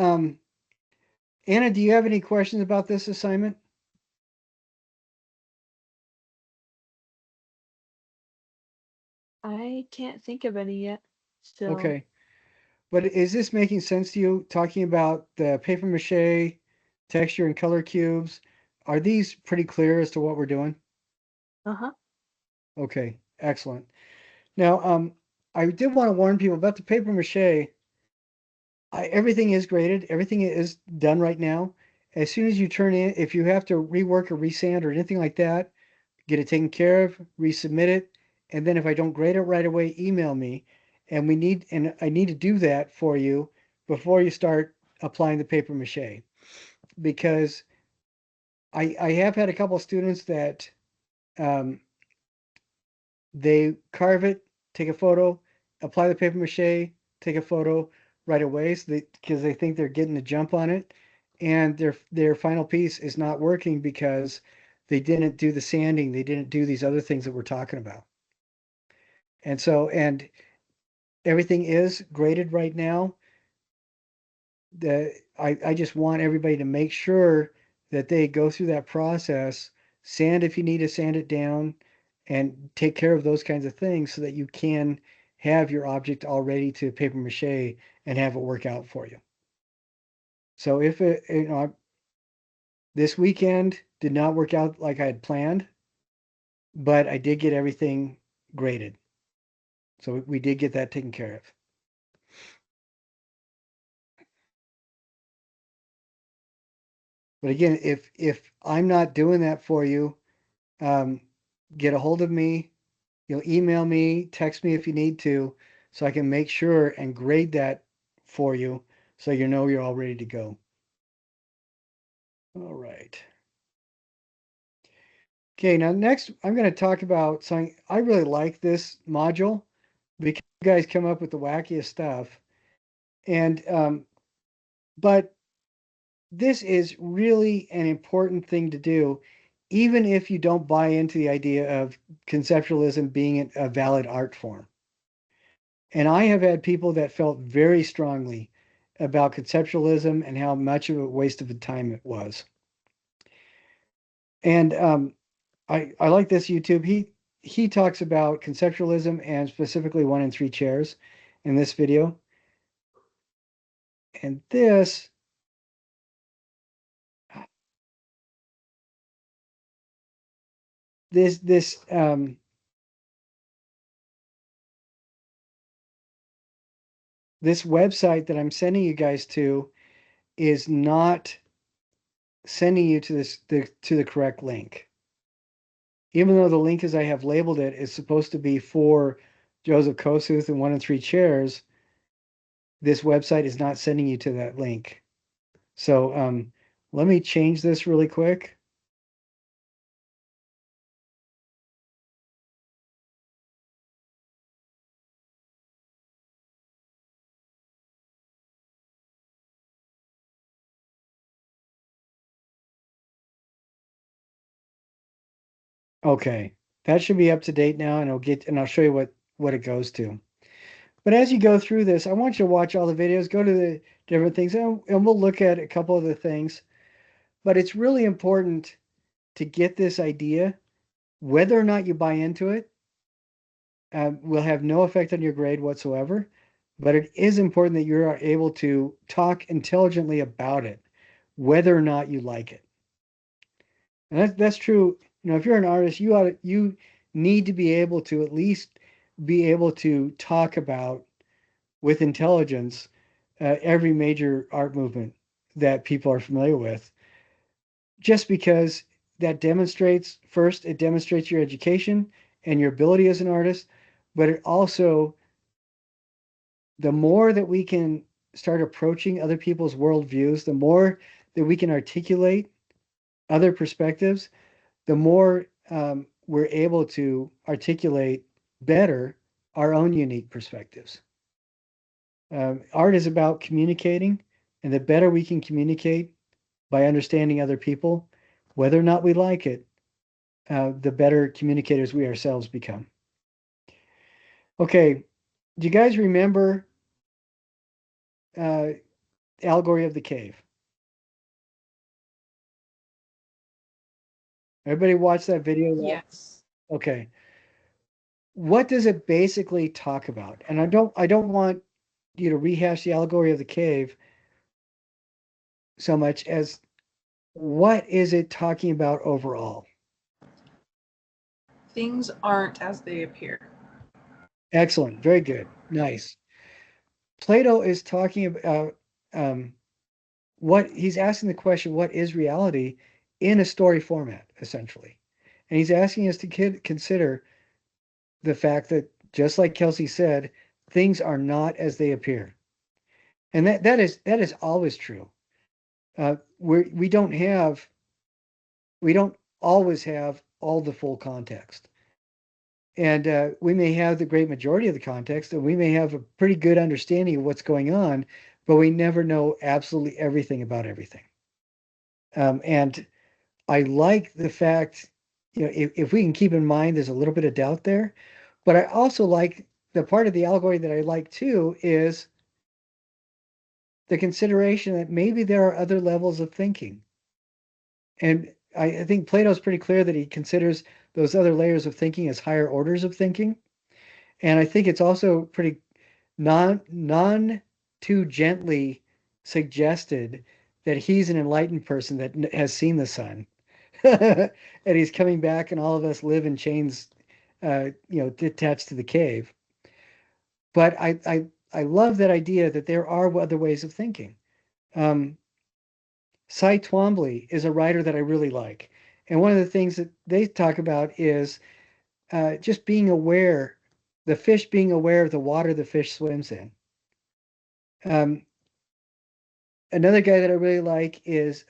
Anna, do you have any questions about this assignment? I can't think of any yet. Still. Okay. But is this making sense to you, talking about the paper mache, texture and color cubes? Are these pretty clear as to what we're doing? Uh-huh. Okay, excellent. Now, I did want to warn people about the paper mache. Everything is graded. Everything is done right now. As soon as you turn in, if you have to rework or resand or anything like that, get it taken care of, resubmit it, and then if I don't grade it right away, email me. And I need to do that for you before you start applying the paper mache. Because I have had a couple of students that um, they carve it, take a photo, apply the paper mache, take a photo right away, because they think they're getting a jump on it, and their final piece is not working because they didn't do the sanding, they didn't do these other things that we're talking about. And everything is graded right now. I just want everybody to make sure that they go through that process, sand if you need to sand it down, and take care of those kinds of things so that you can have your object all ready to paper mache and have it work out for you. So if this weekend did not work out like I had planned, but I did get everything graded. So we did get that taken care of. But again, if I'm not doing that for you, get a hold of me. Email me, text me if you need to, so I can make sure and grade that for you, so you know you're all ready to go. All right. Okay, now next I'm going to talk about something. I really like this module because you guys come up with the wackiest stuff. And but this is really an important thing to do, even if you don't buy into the idea of conceptualism being a valid art form. And I have had people that felt very strongly about conceptualism and how much of a waste of time it was. And I like this YouTube. He talks about conceptualism and specifically 1 and 3 chairs in this video. And this this this this website that I'm sending you guys to is not sending you to the correct link. Even though the link as I have labeled it is supposed to be for Joseph Kosuth and 1 and 3 chairs, this website is not sending you to that link. So let me change this really quick. Okay, that should be up to date now, and I'll show you what it goes to. But as you go through this, I want you to watch all the videos, go to the different things, and we'll look at a couple of the things. But it's really important to get this idea. Whether or not you buy into it will have no effect on your grade whatsoever. But it is important that you're able to talk intelligently about it, whether or not you like it. And that's true. If you're an artist, you need to be able to at least be able to talk about with intelligence every major art movement that people are familiar with, just because that demonstrates, first, it demonstrates your education and your ability as an artist, but it also, the more that we can start approaching other people's worldviews, the more that we can articulate other perspectives, the more we're able to articulate better our own unique perspectives. Art is about communicating, and the better we can communicate by understanding other people, whether or not we like it, the better communicators we ourselves become. Okay, do you guys remember Allegory of the Cave? Everybody watch that video? Yes. Okay. What does it basically talk about? And I don't want you to rehash the Allegory of the Cave so much as what is it talking about overall? Things aren't as they appear. Excellent. Very good. Nice. Plato is talking about what he's asking the question, what is reality, in a story format, essentially. And he's asking us to consider the fact that, just like Kelsey said, things are not as they appear. And that is always true. We don't always have all the full context. And we may have the great majority of the context, and we may have a pretty good understanding of what's going on, but we never know absolutely everything about everything. And I like the fact, if we can keep in mind there's a little bit of doubt there, but I also like the part of the allegory that I like too is the consideration that maybe there are other levels of thinking. And I think Plato's pretty clear that he considers those other layers of thinking as higher orders of thinking. And I think it's also pretty non too gently suggested that he's an enlightened person that has seen the sun. And he's coming back and all of us live in chains, detached to the cave. But I love that idea that there are other ways of thinking. Cy Twombly is a writer that I really like. And one of the things that they talk about is just being aware, the fish being aware of the water the fish swims in. Another guy that I really like is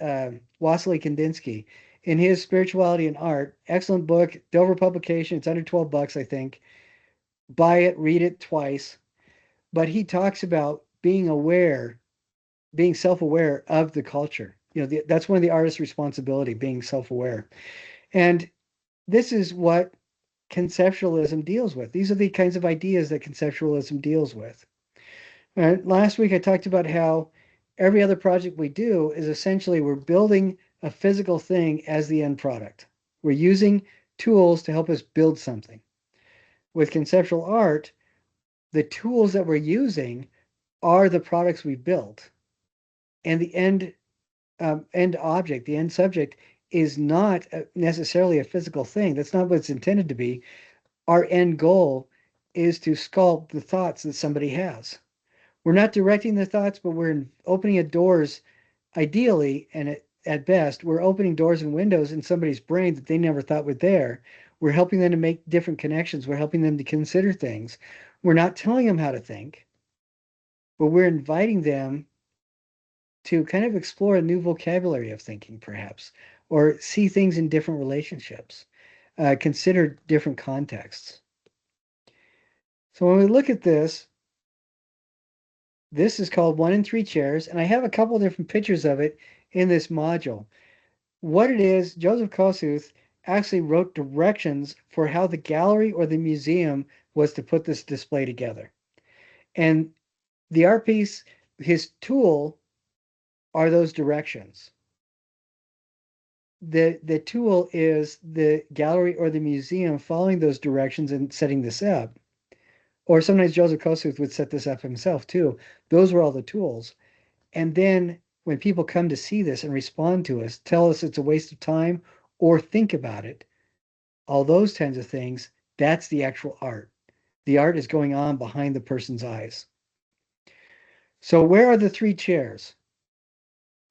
Wassily Kandinsky. In his Spirituality and Art, excellent book, Dover publication. It's under $12, I think. Buy it, read it twice. But he talks about being aware, being self-aware of the culture. You know, that's one of the artist's responsibility, being self-aware. And this is what conceptualism deals with. These are the kinds of ideas that conceptualism deals with. Last week I talked about how every other project we do is essentially we're building a physical thing as the end product. We're using tools to help us build something. With conceptual art, the tools that we're using are the products we built. And the end object, the end subject, is not necessarily a physical thing. That's not what it's intended to be. Our end goal is to sculpt the thoughts that somebody has. We're not directing the thoughts, but we're opening doors, ideally, and at best, we're opening doors and windows in somebody's brain that they never thought were there. We're helping them to make different connections. We're helping them to consider things. We're not telling them how to think, but we're inviting them to kind of explore a new vocabulary of thinking, perhaps, or see things in different relationships, consider different contexts. So when we look at this is called 1 in 3 chairs, and I have a couple different pictures of it in this module. What it is, Joseph Kosuth actually wrote directions for how the gallery or the museum was to put this display together. And the art piece, his tool, are those directions. The tool is the gallery or the museum following those directions and setting this up. Or sometimes Joseph Kosuth would set this up himself too. Those were all the tools. And then when people come to see this and respond to us, tell us it's a waste of time or think about it, all those kinds of things, that's the actual art. The art is going on behind the person's eyes. So where are the 3 chairs?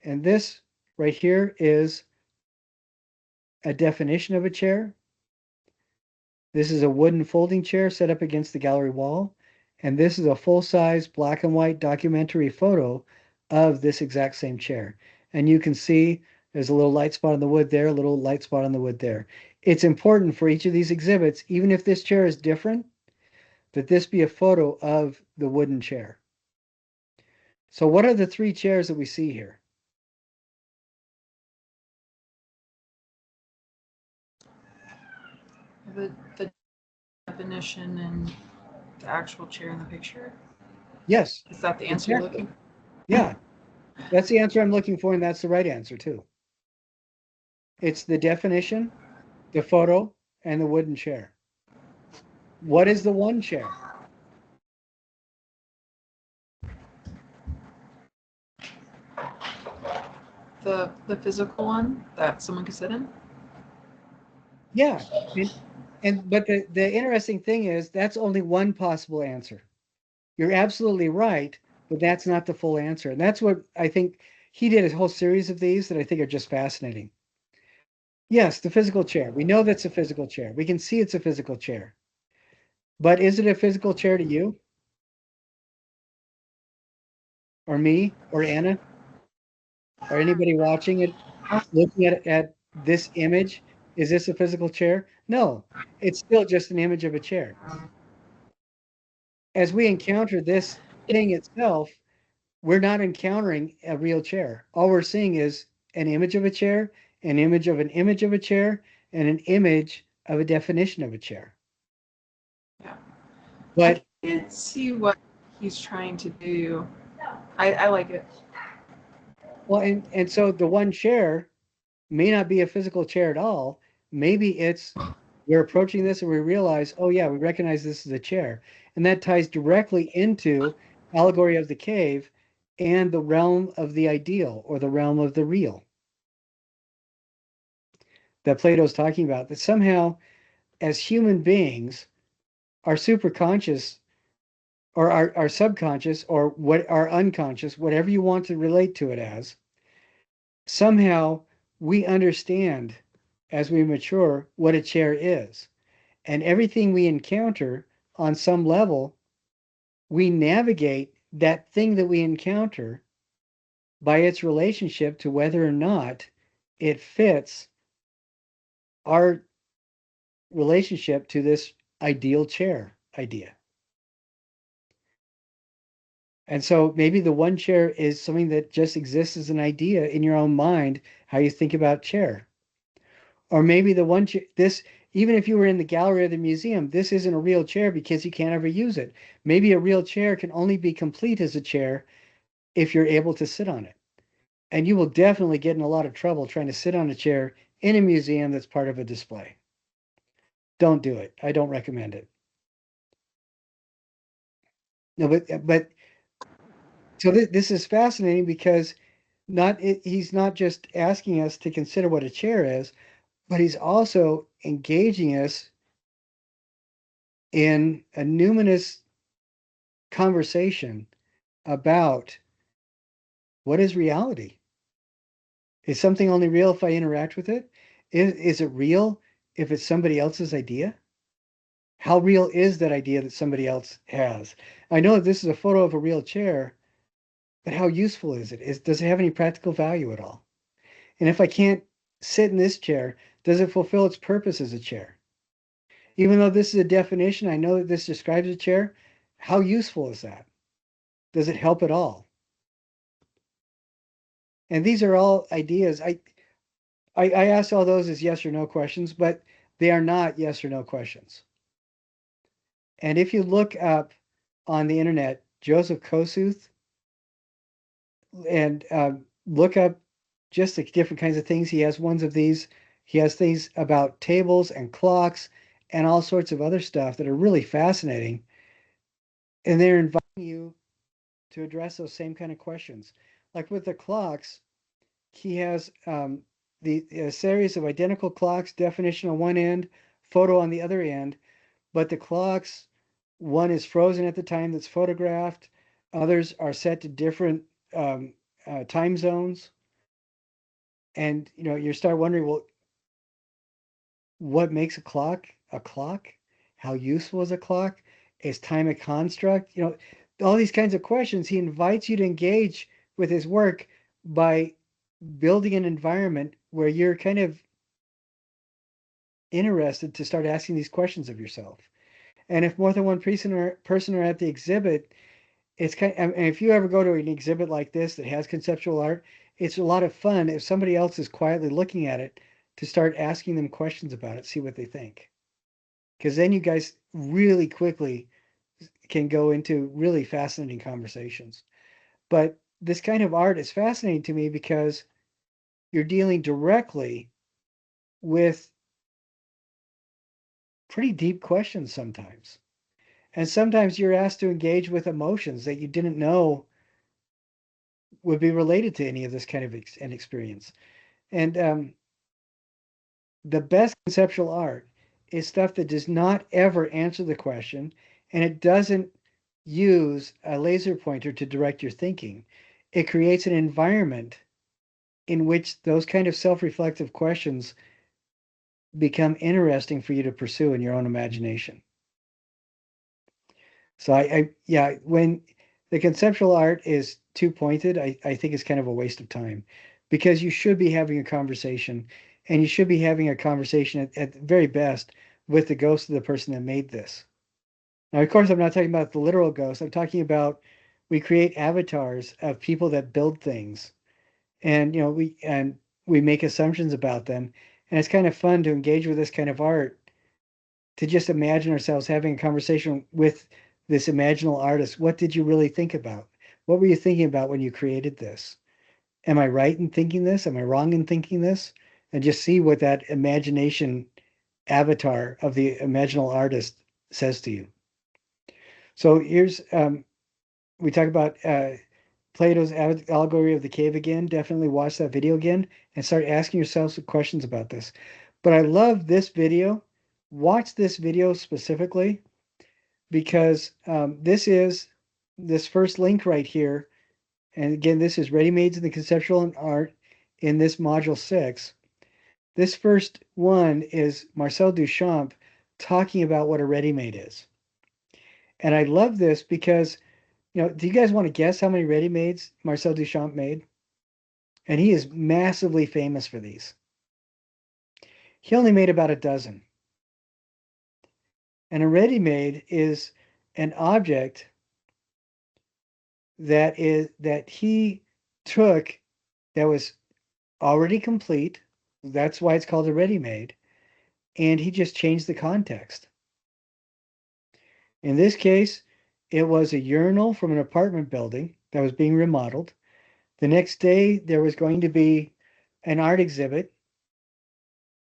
And this right here is a definition of a chair. This is a wooden folding chair set up against the gallery wall. And this is a full-size black and white documentary photo of this exact same chair. And you can see there's a little light spot on the wood there, a little light spot on the wood there. It's important for each of these exhibits, even if this chair is different, that this be a photo of the wooden chair. So what are the 3 chairs that we see here? The definition and the actual chair in the picture. Yes. Is that the answer you're looking for? Yeah, that's the answer I'm looking for, and that's the right answer too. It's the definition, the photo, and the wooden chair. What is the one chair? The physical one that someone could sit in? Yeah, but the interesting thing is that's only one possible answer. You're absolutely right, but that's not the full answer. And that's what I think he did a whole series of these that I think are just fascinating. Yes, the physical chair. We know that's a physical chair. We can see it's a physical chair. But is it a physical chair to you? Or me? Or Anna? Or anybody watching it, looking at this image? Is this a physical chair? No, it's still just an image of a chair. As we encounter this thing itself, we're not encountering a real chair. All we're seeing is an image of a chair, an image of an image of a chair, and an image of a definition of a chair. Yeah. But I can't see what he's trying to do. I like it. well, and so the one chair may not be a physical chair at all. Maybe it's we're approaching this and we realize, oh yeah, we recognize this as a chair. And that ties directly into allegory of the cave and the realm of the ideal or the realm of the real that Plato's talking about, that somehow as human beings, our superconscious or our subconscious or what our unconscious, whatever you want to relate to it as, somehow we understand as we mature what a chair is. And everything we encounter on some level, we navigate that thing that we encounter by its relationship to whether or not it fits our relationship to this ideal chair idea. And so maybe the one chair is something that just exists as an idea in your own mind, how you think about chair. Or maybe the one chair, this, even if you were in the gallery of the museum, this isn't a real chair because you can't ever use it. Maybe a real chair can only be complete as a chair if you're able to sit on it. And you will definitely get in a lot of trouble trying to sit on a chair in a museum that's part of a display. Don't do it. I don't recommend it. No, but so this is fascinating because he's not just asking us to consider what a chair is, but he's also engaging us in a numinous conversation about what is reality. Is something only real if I interact with it? Is it real if it's somebody else's idea? How real is that idea that somebody else has? I know that this is a photo of a real chair, but how useful is it? Does it have any practical value at all? And if I can't sit in this chair, does it fulfill its purpose as a chair? Even though this is a definition, I know that this describes a chair. How useful is that? Does it help at all? And these are all ideas. I asked all those as yes or no questions, but they are not yes or no questions. And if you look up on the internet, Joseph Kosuth, and look up just the different kinds of things. He has ones of these. He has things about tables and clocks and all sorts of other stuff that are really fascinating. And they're inviting you to address those same kind of questions. Like with the clocks, he has a series of identical clocks, definition on one end, photo on the other end, but the clocks, one is frozen at the time that's photographed, others are set to different time zones. And you start wondering, well, what makes a clock a clock? How useful is a clock? Is time a construct? All these kinds of questions. He invites you to engage with his work by building an environment where you're kind of interested to start asking these questions of yourself. And if more than one person are at the exhibit, it's and if you ever go to an exhibit like this that has conceptual art, it's a lot of fun if somebody else is quietly looking at it to start asking them questions about it, see what they think. Because then you guys really quickly can go into really fascinating conversations. But this kind of art is fascinating to me because you're dealing directly with pretty deep questions sometimes. And sometimes you're asked to engage with emotions that you didn't know would be related to any of this kind of an experience. And the best conceptual art is stuff that does not ever answer the question, and it doesn't use a laser pointer to direct your thinking. It creates an environment in which those kind of self-reflective questions become interesting for you to pursue in your own imagination. So yeah, when the conceptual art is too pointed, I think it's kind of a waste of time, because you should be having a conversation, and you should be having a conversation at the very best with the ghost of the person that made this. Now, of course, I'm not talking about the literal ghost. I'm talking about we create avatars of people that build things, and we make assumptions about them, and it's kind of fun to engage with this kind of art, to just imagine ourselves having a conversation with this imaginal artist. What did you really think about? What were you thinking about when you created this? Am I right in thinking this? Am I wrong in thinking this? And just see what that imagination avatar of the imaginal artist says to you. So here's we talk about Plato's allegory of the cave again. Definitely watch that video again and start asking yourselves questions about this. But I love this video. Watch this video specifically because this first link right here. And again, this is Readymades and Conceptual and Art. in this module 6. This first one is Marcel Duchamp talking about what a ready-made is. And I love this because, do you guys want to guess how many ready-mades Marcel Duchamp made? And he is massively famous for these. He only made about a dozen. And a ready-made is an object that he took that was already complete. That's why it's called a ready-made. And he just changed the context. In this case, it was a urinal from an apartment building that was being remodeled. The next day, there was going to be an art exhibit,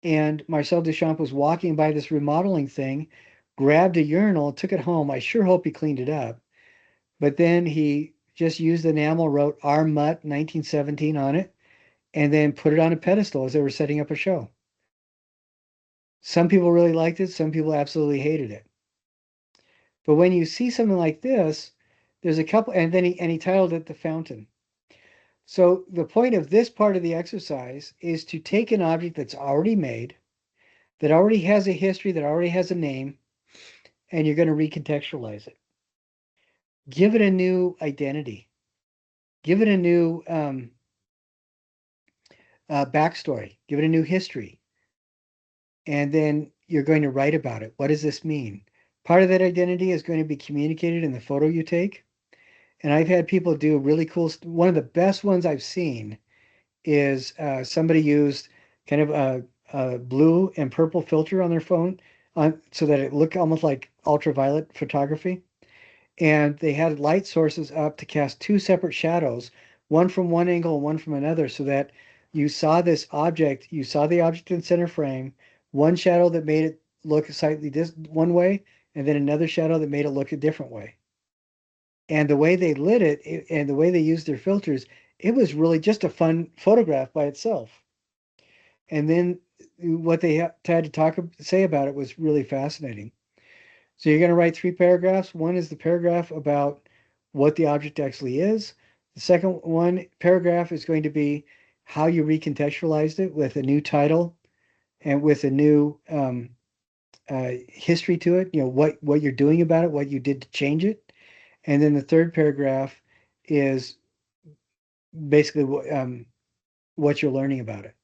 and Marcel Duchamp was walking by this remodeling thing, grabbed a urinal, took it home. I sure hope he cleaned it up. But then he just used enamel, wrote R. Mutt 1917 on it, and then put it on a pedestal as they were setting up a show. Some people really liked it. Some people absolutely hated it. But when you see something like this, there's a couple, and then he titled it The Fountain. So the point of this part of the exercise is to take an object that's already made, that already has a history, that already has a name, and you're going to recontextualize it. Give it a new identity. Give it a new backstory. Give it a new history. And then you're going to write about it. What does this mean? Part of that identity is going to be communicated in the photo you take. And I've had people do really cool. One of the best ones I've seen is somebody used kind of a blue and purple filter on their phone so that it looked almost like ultraviolet photography. And they had light sources up to cast two separate shadows, one from one angle and one from another, so that you saw this object, you saw the object in center frame, one shadow that made it look slightly one way, and then another shadow that made it look a different way. And the way they lit it and the way they used their filters, it was really just a fun photograph by itself. And then what they had to say about it was really fascinating. So you're going to write 3 paragraphs. One is the paragraph about what the object actually is. The second one paragraph is going to be how you recontextualized it with a new title and with a new history to it. What you're doing about it, what you did to change it. And then the third paragraph is basically what you're learning about it.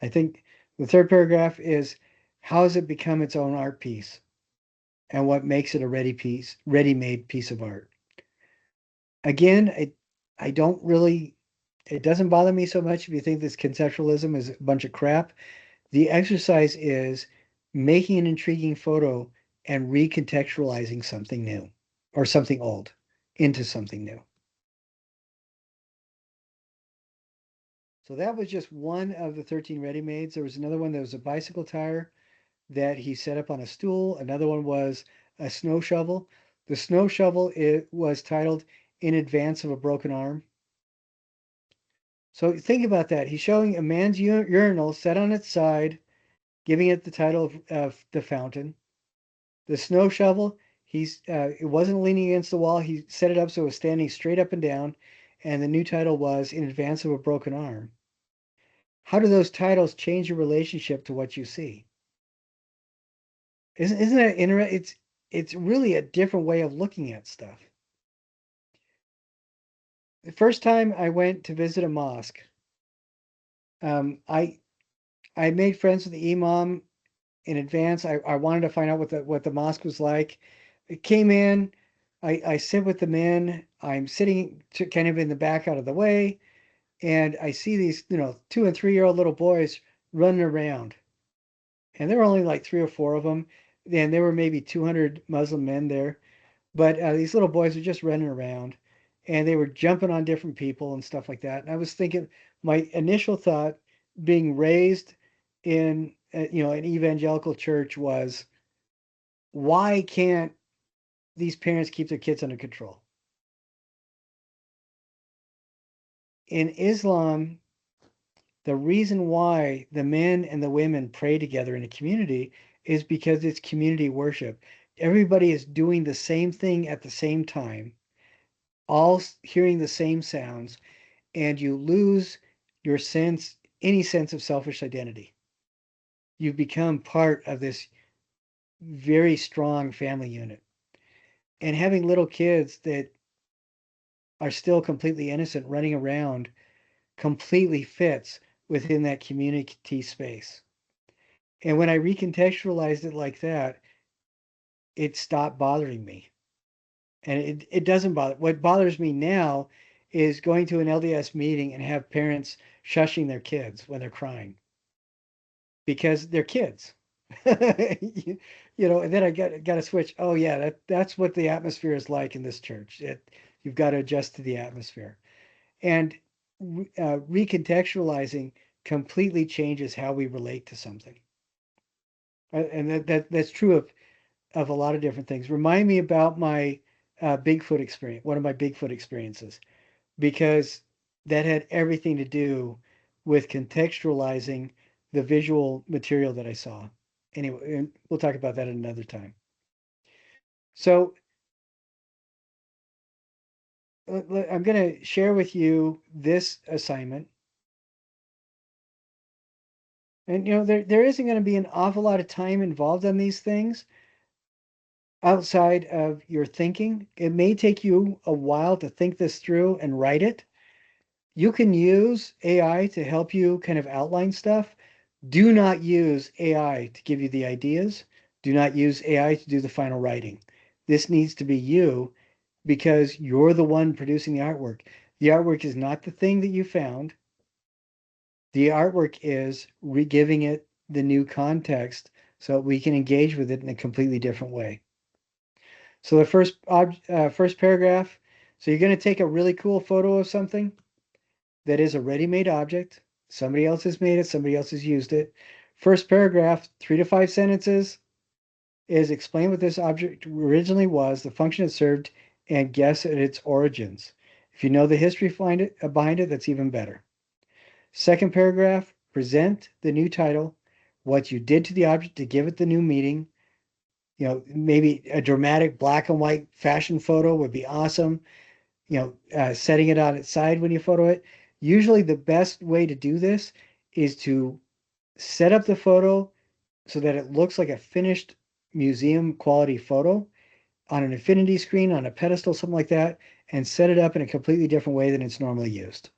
I think the third paragraph is how has it become its own art piece and what makes it a ready-made piece of art. Again, I don't really, it doesn't bother me so much if you think this conceptualism is a bunch of crap. The exercise is making an intriguing photo and recontextualizing something new or something old into something new. So that was just one of the 13 ready-mades. There was another one that was a bicycle tire that he set up on a stool. Another one was a snow shovel. The snow shovel, it was titled In Advance of a Broken Arm. So think about that. He's showing a man's urinal set on its side, giving it the title of The Fountain. The snow shovel, it wasn't leaning against the wall. He set it up so it was standing straight up and down. And the new title was In Advance of a Broken Arm. How do those titles change your relationship to what you see? Isn't that interesting? It's really a different way of looking at stuff. The first time I went to visit a mosque, I made friends with the imam in advance. I wanted to find out what the mosque was like. It came in. I sit with the men. I'm sitting kind of in the back out of the way, and I see these 2 and 3-year-old little boys running around. And there were only like 3 or 4 of them. And there were maybe 200 Muslim men there. But these little boys were just running around and they were jumping on different people and stuff like that. And I was thinking, my initial thought being raised in, an evangelical church was, why can't these parents keep their kids under control? In Islam, the reason why the men and the women pray together in a community is because it's community worship. Everybody is doing the same thing at the same time, all hearing the same sounds, and you lose your any sense of selfish identity. You become part of this very strong family unit. And having little kids that are still completely innocent running around completely fits within that community space. And when I recontextualized it like that, it stopped bothering me. And it doesn't bother. What bothers me now is going to an LDS meeting and have parents shushing their kids when they're crying because they're kids. And then I got to switch. Oh yeah, that's what the atmosphere is like in this church. You've got to adjust to the atmosphere. And recontextualizing completely changes how we relate to something. And that's true of a lot of different things. Remind me about my Bigfoot experience, one of my Bigfoot experiences, because that had everything to do with contextualizing the visual material that I saw. Anyway, and we'll talk about that another time. So I'm going to share with you this assignment. And there isn't going to be an awful lot of time involved on these things outside of your thinking. It may take you a while to think this through and write it. You can use AI to help you kind of outline stuff. Do not use AI to give you the ideas. Do not use AI to do the final writing. This needs to be you because you're the one producing the artwork. The artwork is not the thing that you found. The artwork is re-giving it the new context so we can engage with it in a completely different way. So the first paragraph, so you're going to take a really cool photo of something that is a ready-made object. Somebody else has made it, somebody else has used it. First paragraph, 3 to 5 sentences, is explain what this object originally was, the function it served, and guess at its origins. If you know the history behind it, that's even better. Second paragraph, present the new title, what you did to the object to give it the new meaning. Maybe a dramatic black and white fashion photo would be awesome. Setting it on its side when you photo it. Usually the best way to do this is to set up the photo so that it looks like a finished museum quality photo on an infinity screen, on a pedestal, something like that, and set it up in a completely different way than it's normally used.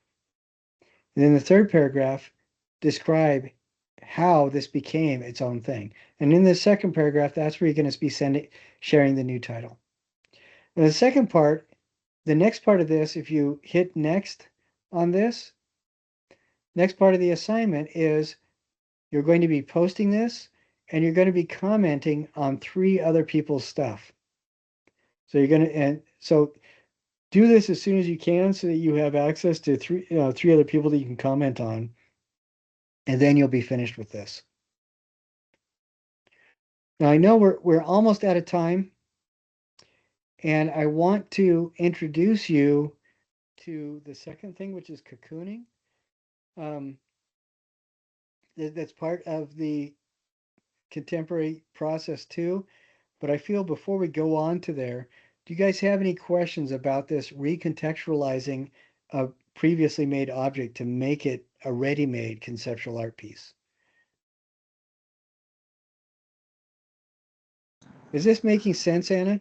And then the third paragraph, describe how this became its own thing. And in the second paragraph, that's where you're going to be sharing the new title. And the second part, the next part of this, if you hit next on this, next part of the assignment is you're going to be posting this and you're going to be commenting on 3 other people's stuff. So so do this as soon as you can so that you have access to 3 other people that you can comment on. And then you'll be finished with this. Now I know we're almost out of time, and I want to introduce you to the second thing, which is cocooning. That's part of the contemporary process too. But I feel before we go on to there, do you guys have any questions about this recontextualizing a previously made object to make it a ready-made conceptual art piece? Is this making sense, Anna?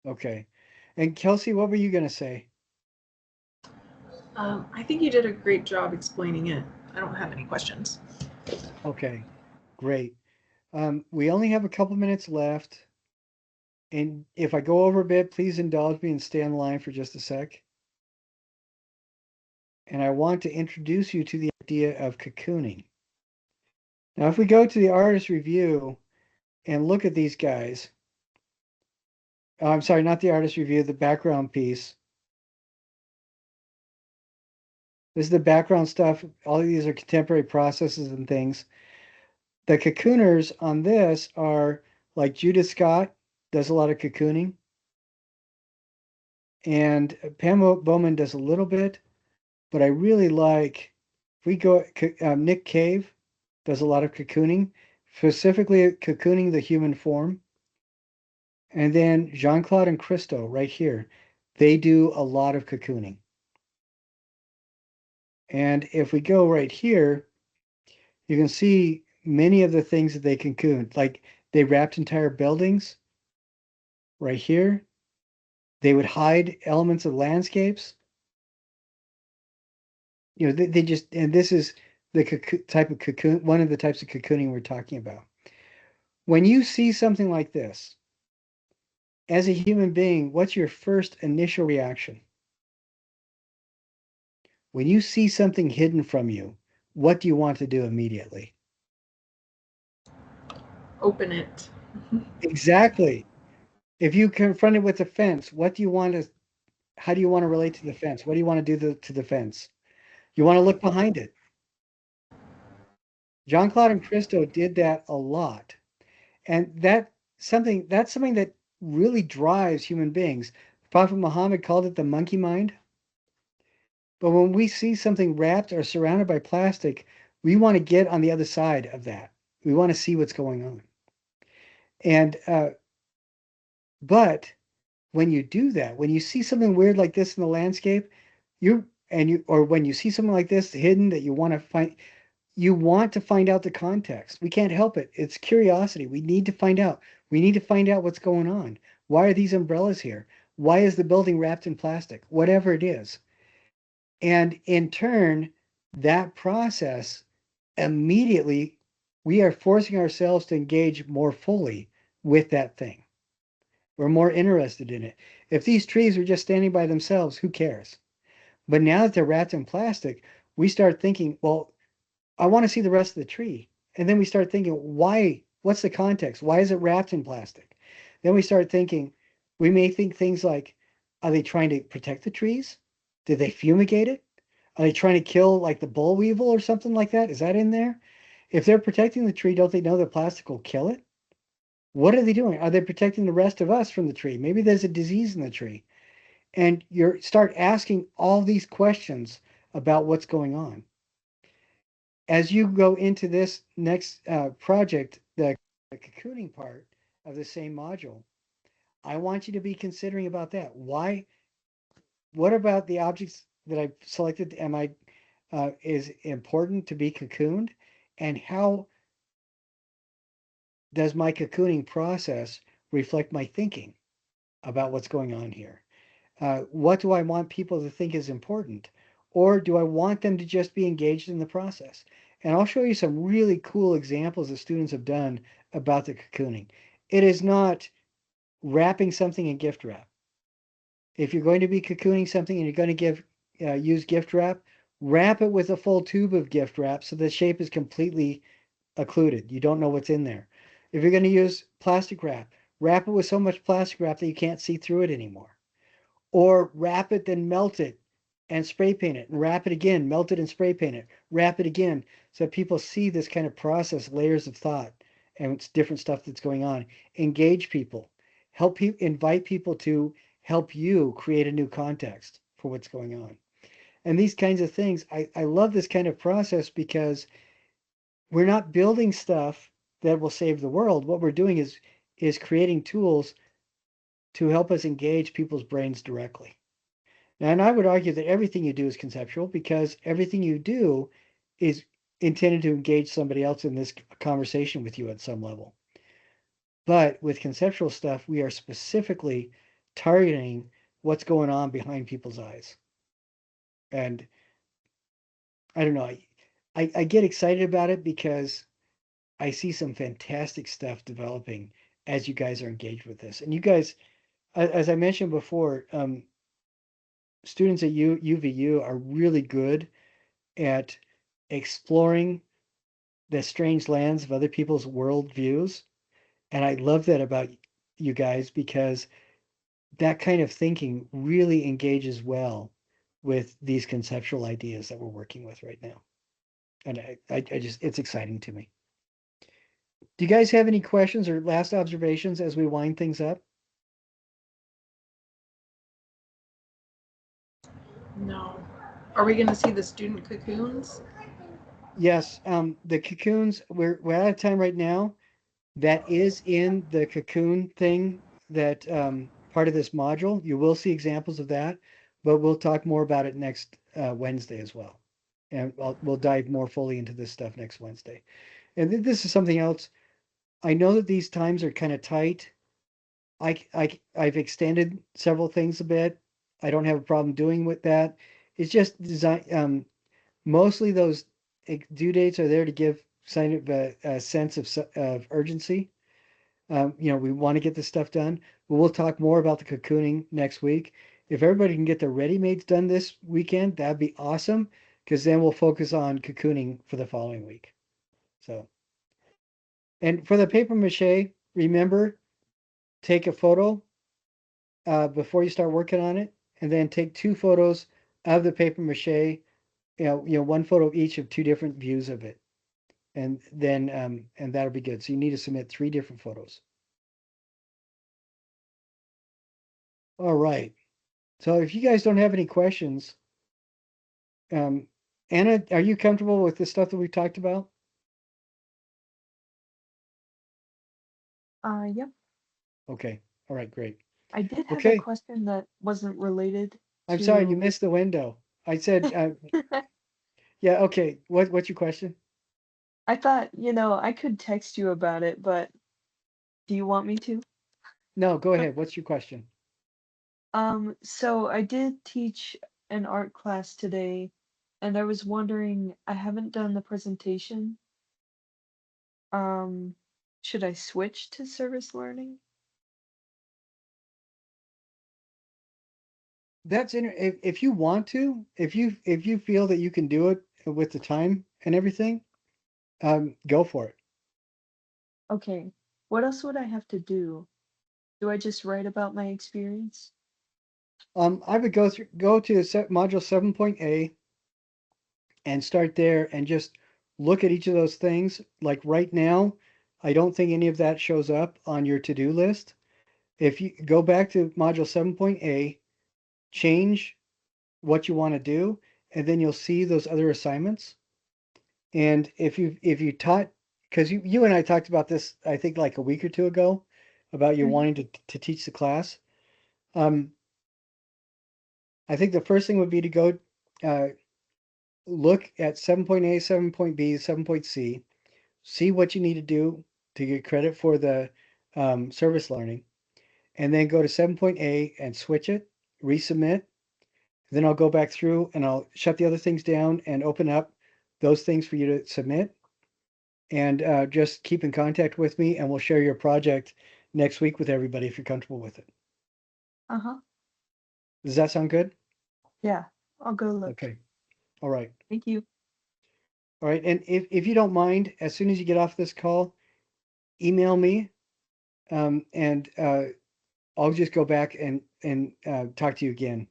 Okay. And Kelsey, what were you going to say? I think you did a great job explaining it. I don't have any questions. Okay, great. We only have a couple minutes left. And if I go over a bit, please indulge me and stay on the line for just a sec. And I want to introduce you to the idea of cocooning. Now, if we go to the artist review and look at these guys, I'm sorry, not the artist review, the background piece. This is the background stuff. All of these are contemporary processes and things. The cocooners on this are like Judith Scott does a lot of cocooning. And Pam Bowman does a little bit, but I really like, if we go, Nick Cave does a lot of cocooning, specifically cocooning the human form. And then Jean-Claude and Christo right here, they do a lot of cocooning. And if we go right here, you can see many of the things that they cocoon. Like they wrapped entire buildings right here. They would hide elements of landscapes. You know, they just, and this is the type of cocoon, one of the types of cocooning we're talking about. When you see something like this, as a human being, what's your first initial reaction? When you see something hidden from you, what do you want to do immediately? Open it. Exactly. If you confront it with a fence, what do you want to, how do you want to relate to the fence? What do you want to do to the fence? You want to look behind it. Jean-Claude and Christo did that a lot. And that's something that really drives human beings. Prophet Muhammad called it the monkey mind. But when we see something wrapped or surrounded by plastic, we want to get on the other side of that. We want to see what's going on. And but when you do that, when you see something weird like this in the landscape, or when you see something like this hidden that you want to find out the context. We can't help it. It's curiosity. We need to find out. We need to find out what's going on. Why are these umbrellas here? Why is the building wrapped in plastic? Whatever it is. And in turn, that process immediately, we are forcing ourselves to engage more fully with that thing. We're more interested in it. If these trees were just standing by themselves, who cares? But now that they're wrapped in plastic, we start thinking, well, I want to see the rest of the tree. And then we start thinking, why? What's the context? Why is it wrapped in plastic? Then we start thinking, we may think things like, are they trying to protect the trees? Did they fumigate it? Are they trying to kill like the boll weevil or something like that? Is that in there? If they're protecting the tree, don't they know that plastic will kill it? What are they doing? Are they protecting the rest of us from the tree? Maybe there's a disease in the tree. And you start asking all these questions about what's going on. As you go into this next project, the cocooning part of the same module, I want you to be considering about that. Why? What about the objects that I've selected is important to be cocooned? And how does my cocooning process reflect my thinking about what's going on here? What do I want people to think is important? Or do I want them to just be engaged in the process? And I'll show you some really cool examples that students have done about the cocooning. It is not wrapping something in gift wrap. If you're going to be cocooning something and you're going to use gift wrap it with a full tube of gift wrap so the shape is completely occluded. You don't know what's in there. If you're going to use plastic wrap it with so much plastic wrap that you can't see through it anymore. Or wrap it, then melt it and spray paint it, and wrap it again, melt it and spray paint it, wrap it again, so people see this kind of process, layers of thought, and it's different stuff that's going on. Engage people, invite people to help you create a new context for what's going on. And these kinds of things, I love this kind of process because we're not building stuff that will save the world. What we're doing is creating tools to help us engage people's brains directly. And I would argue that everything you do is conceptual because everything you do is intended to engage somebody else in this conversation with you at some level. But with conceptual stuff, we are specifically targeting what's going on behind people's eyes. And I don't know, I get excited about it because I see some fantastic stuff developing as you guys are engaged with this. And you guys, as I mentioned before, students at UVU are really good at exploring the strange lands of other people's worldviews. And I love that about you guys because that kind of thinking really engages well with these conceptual ideas that we're working with right now. And I just, it's exciting to me. Do you guys have any questions or last observations as we wind things up? No. Are we going to see the student cocoons? Yes, the cocoons, we're out of time right now. That is in the cocoon thing that part of this module. You will see examples of that, but we'll talk more about it next Wednesday as well. And we'll dive more fully into this stuff next Wednesday. And this is something else. I know that these times are kind of tight. I've extended several things a bit. I don't have a problem doing with that. It's just design. Mostly those due dates are there to give kind of a sense of urgency. We want to get this stuff done, but we'll talk more about the cocooning next week. If everybody can get their ready-mades done this weekend, that'd be awesome, because then we'll focus on cocooning for the following week. So, and for the paper mache, remember, take a photo before you start working on it, and then take 2 photos of the paper mache. One photo each of 2 different views of it, and then and that'll be good. So you need to submit 3 different photos. All right. So if you guys don't have any questions, Anna, are you comfortable with the stuff that we talked about? Yep. Okay. All right, great. I did have a Okay. question that wasn't related I'm sorry, you to. missed the window. I said, yeah, okay. What's your question? I thought, I could text you about it, but do you want me to? No, go ahead. What's your question? So I did teach an art class today, and I was wondering, I haven't done the presentation. Um, should I switch to service learning? If you want to, if you feel that you can do it with the time and everything, go for it. Okay. What else would I have to do? Do I just write about my experience? I would go to module 7.A and start there and just look at each of those things. Like right now, I don't think any of that shows up on your to-do list. If you go back to module 7.A, change what you want to do, and then you'll see those other assignments. And if you taught, because you and I talked about this, I think like a week or two ago, about you Mhm. wanting to teach the class. Um, I think the first thing would be to go uh, look at 7.A, 7.B, 7.C, see what you need to do to get credit for the service learning, and then go to 7.A and switch it, resubmit. Then I'll go back through and I'll shut the other things down and open up those things for you to submit. And just keep in contact with me, and we'll share your project next week with everybody if you're comfortable with it. Uh-huh. Does that sound good? Yeah, I'll go look. Okay. All right. Thank you. All right. And if you don't mind, as soon as you get off this call, email me, and I'll just go back and talk to you again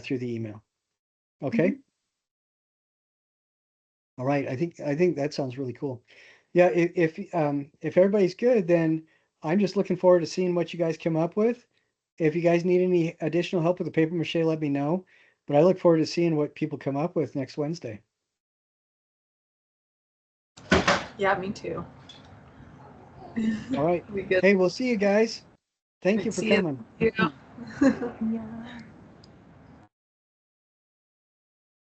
through the email. Okay. Mhm. All right. I think that sounds really cool. Yeah. If everybody's good, then I'm just looking forward to seeing what you guys come up with. If you guys need any additional help with the paper mache, let me know. But I look forward to seeing what people come up with next Wednesday. Yeah, me too. All right. We good. Hey, we'll see you guys. Thank you for See you. coming. Yeah. Yeah.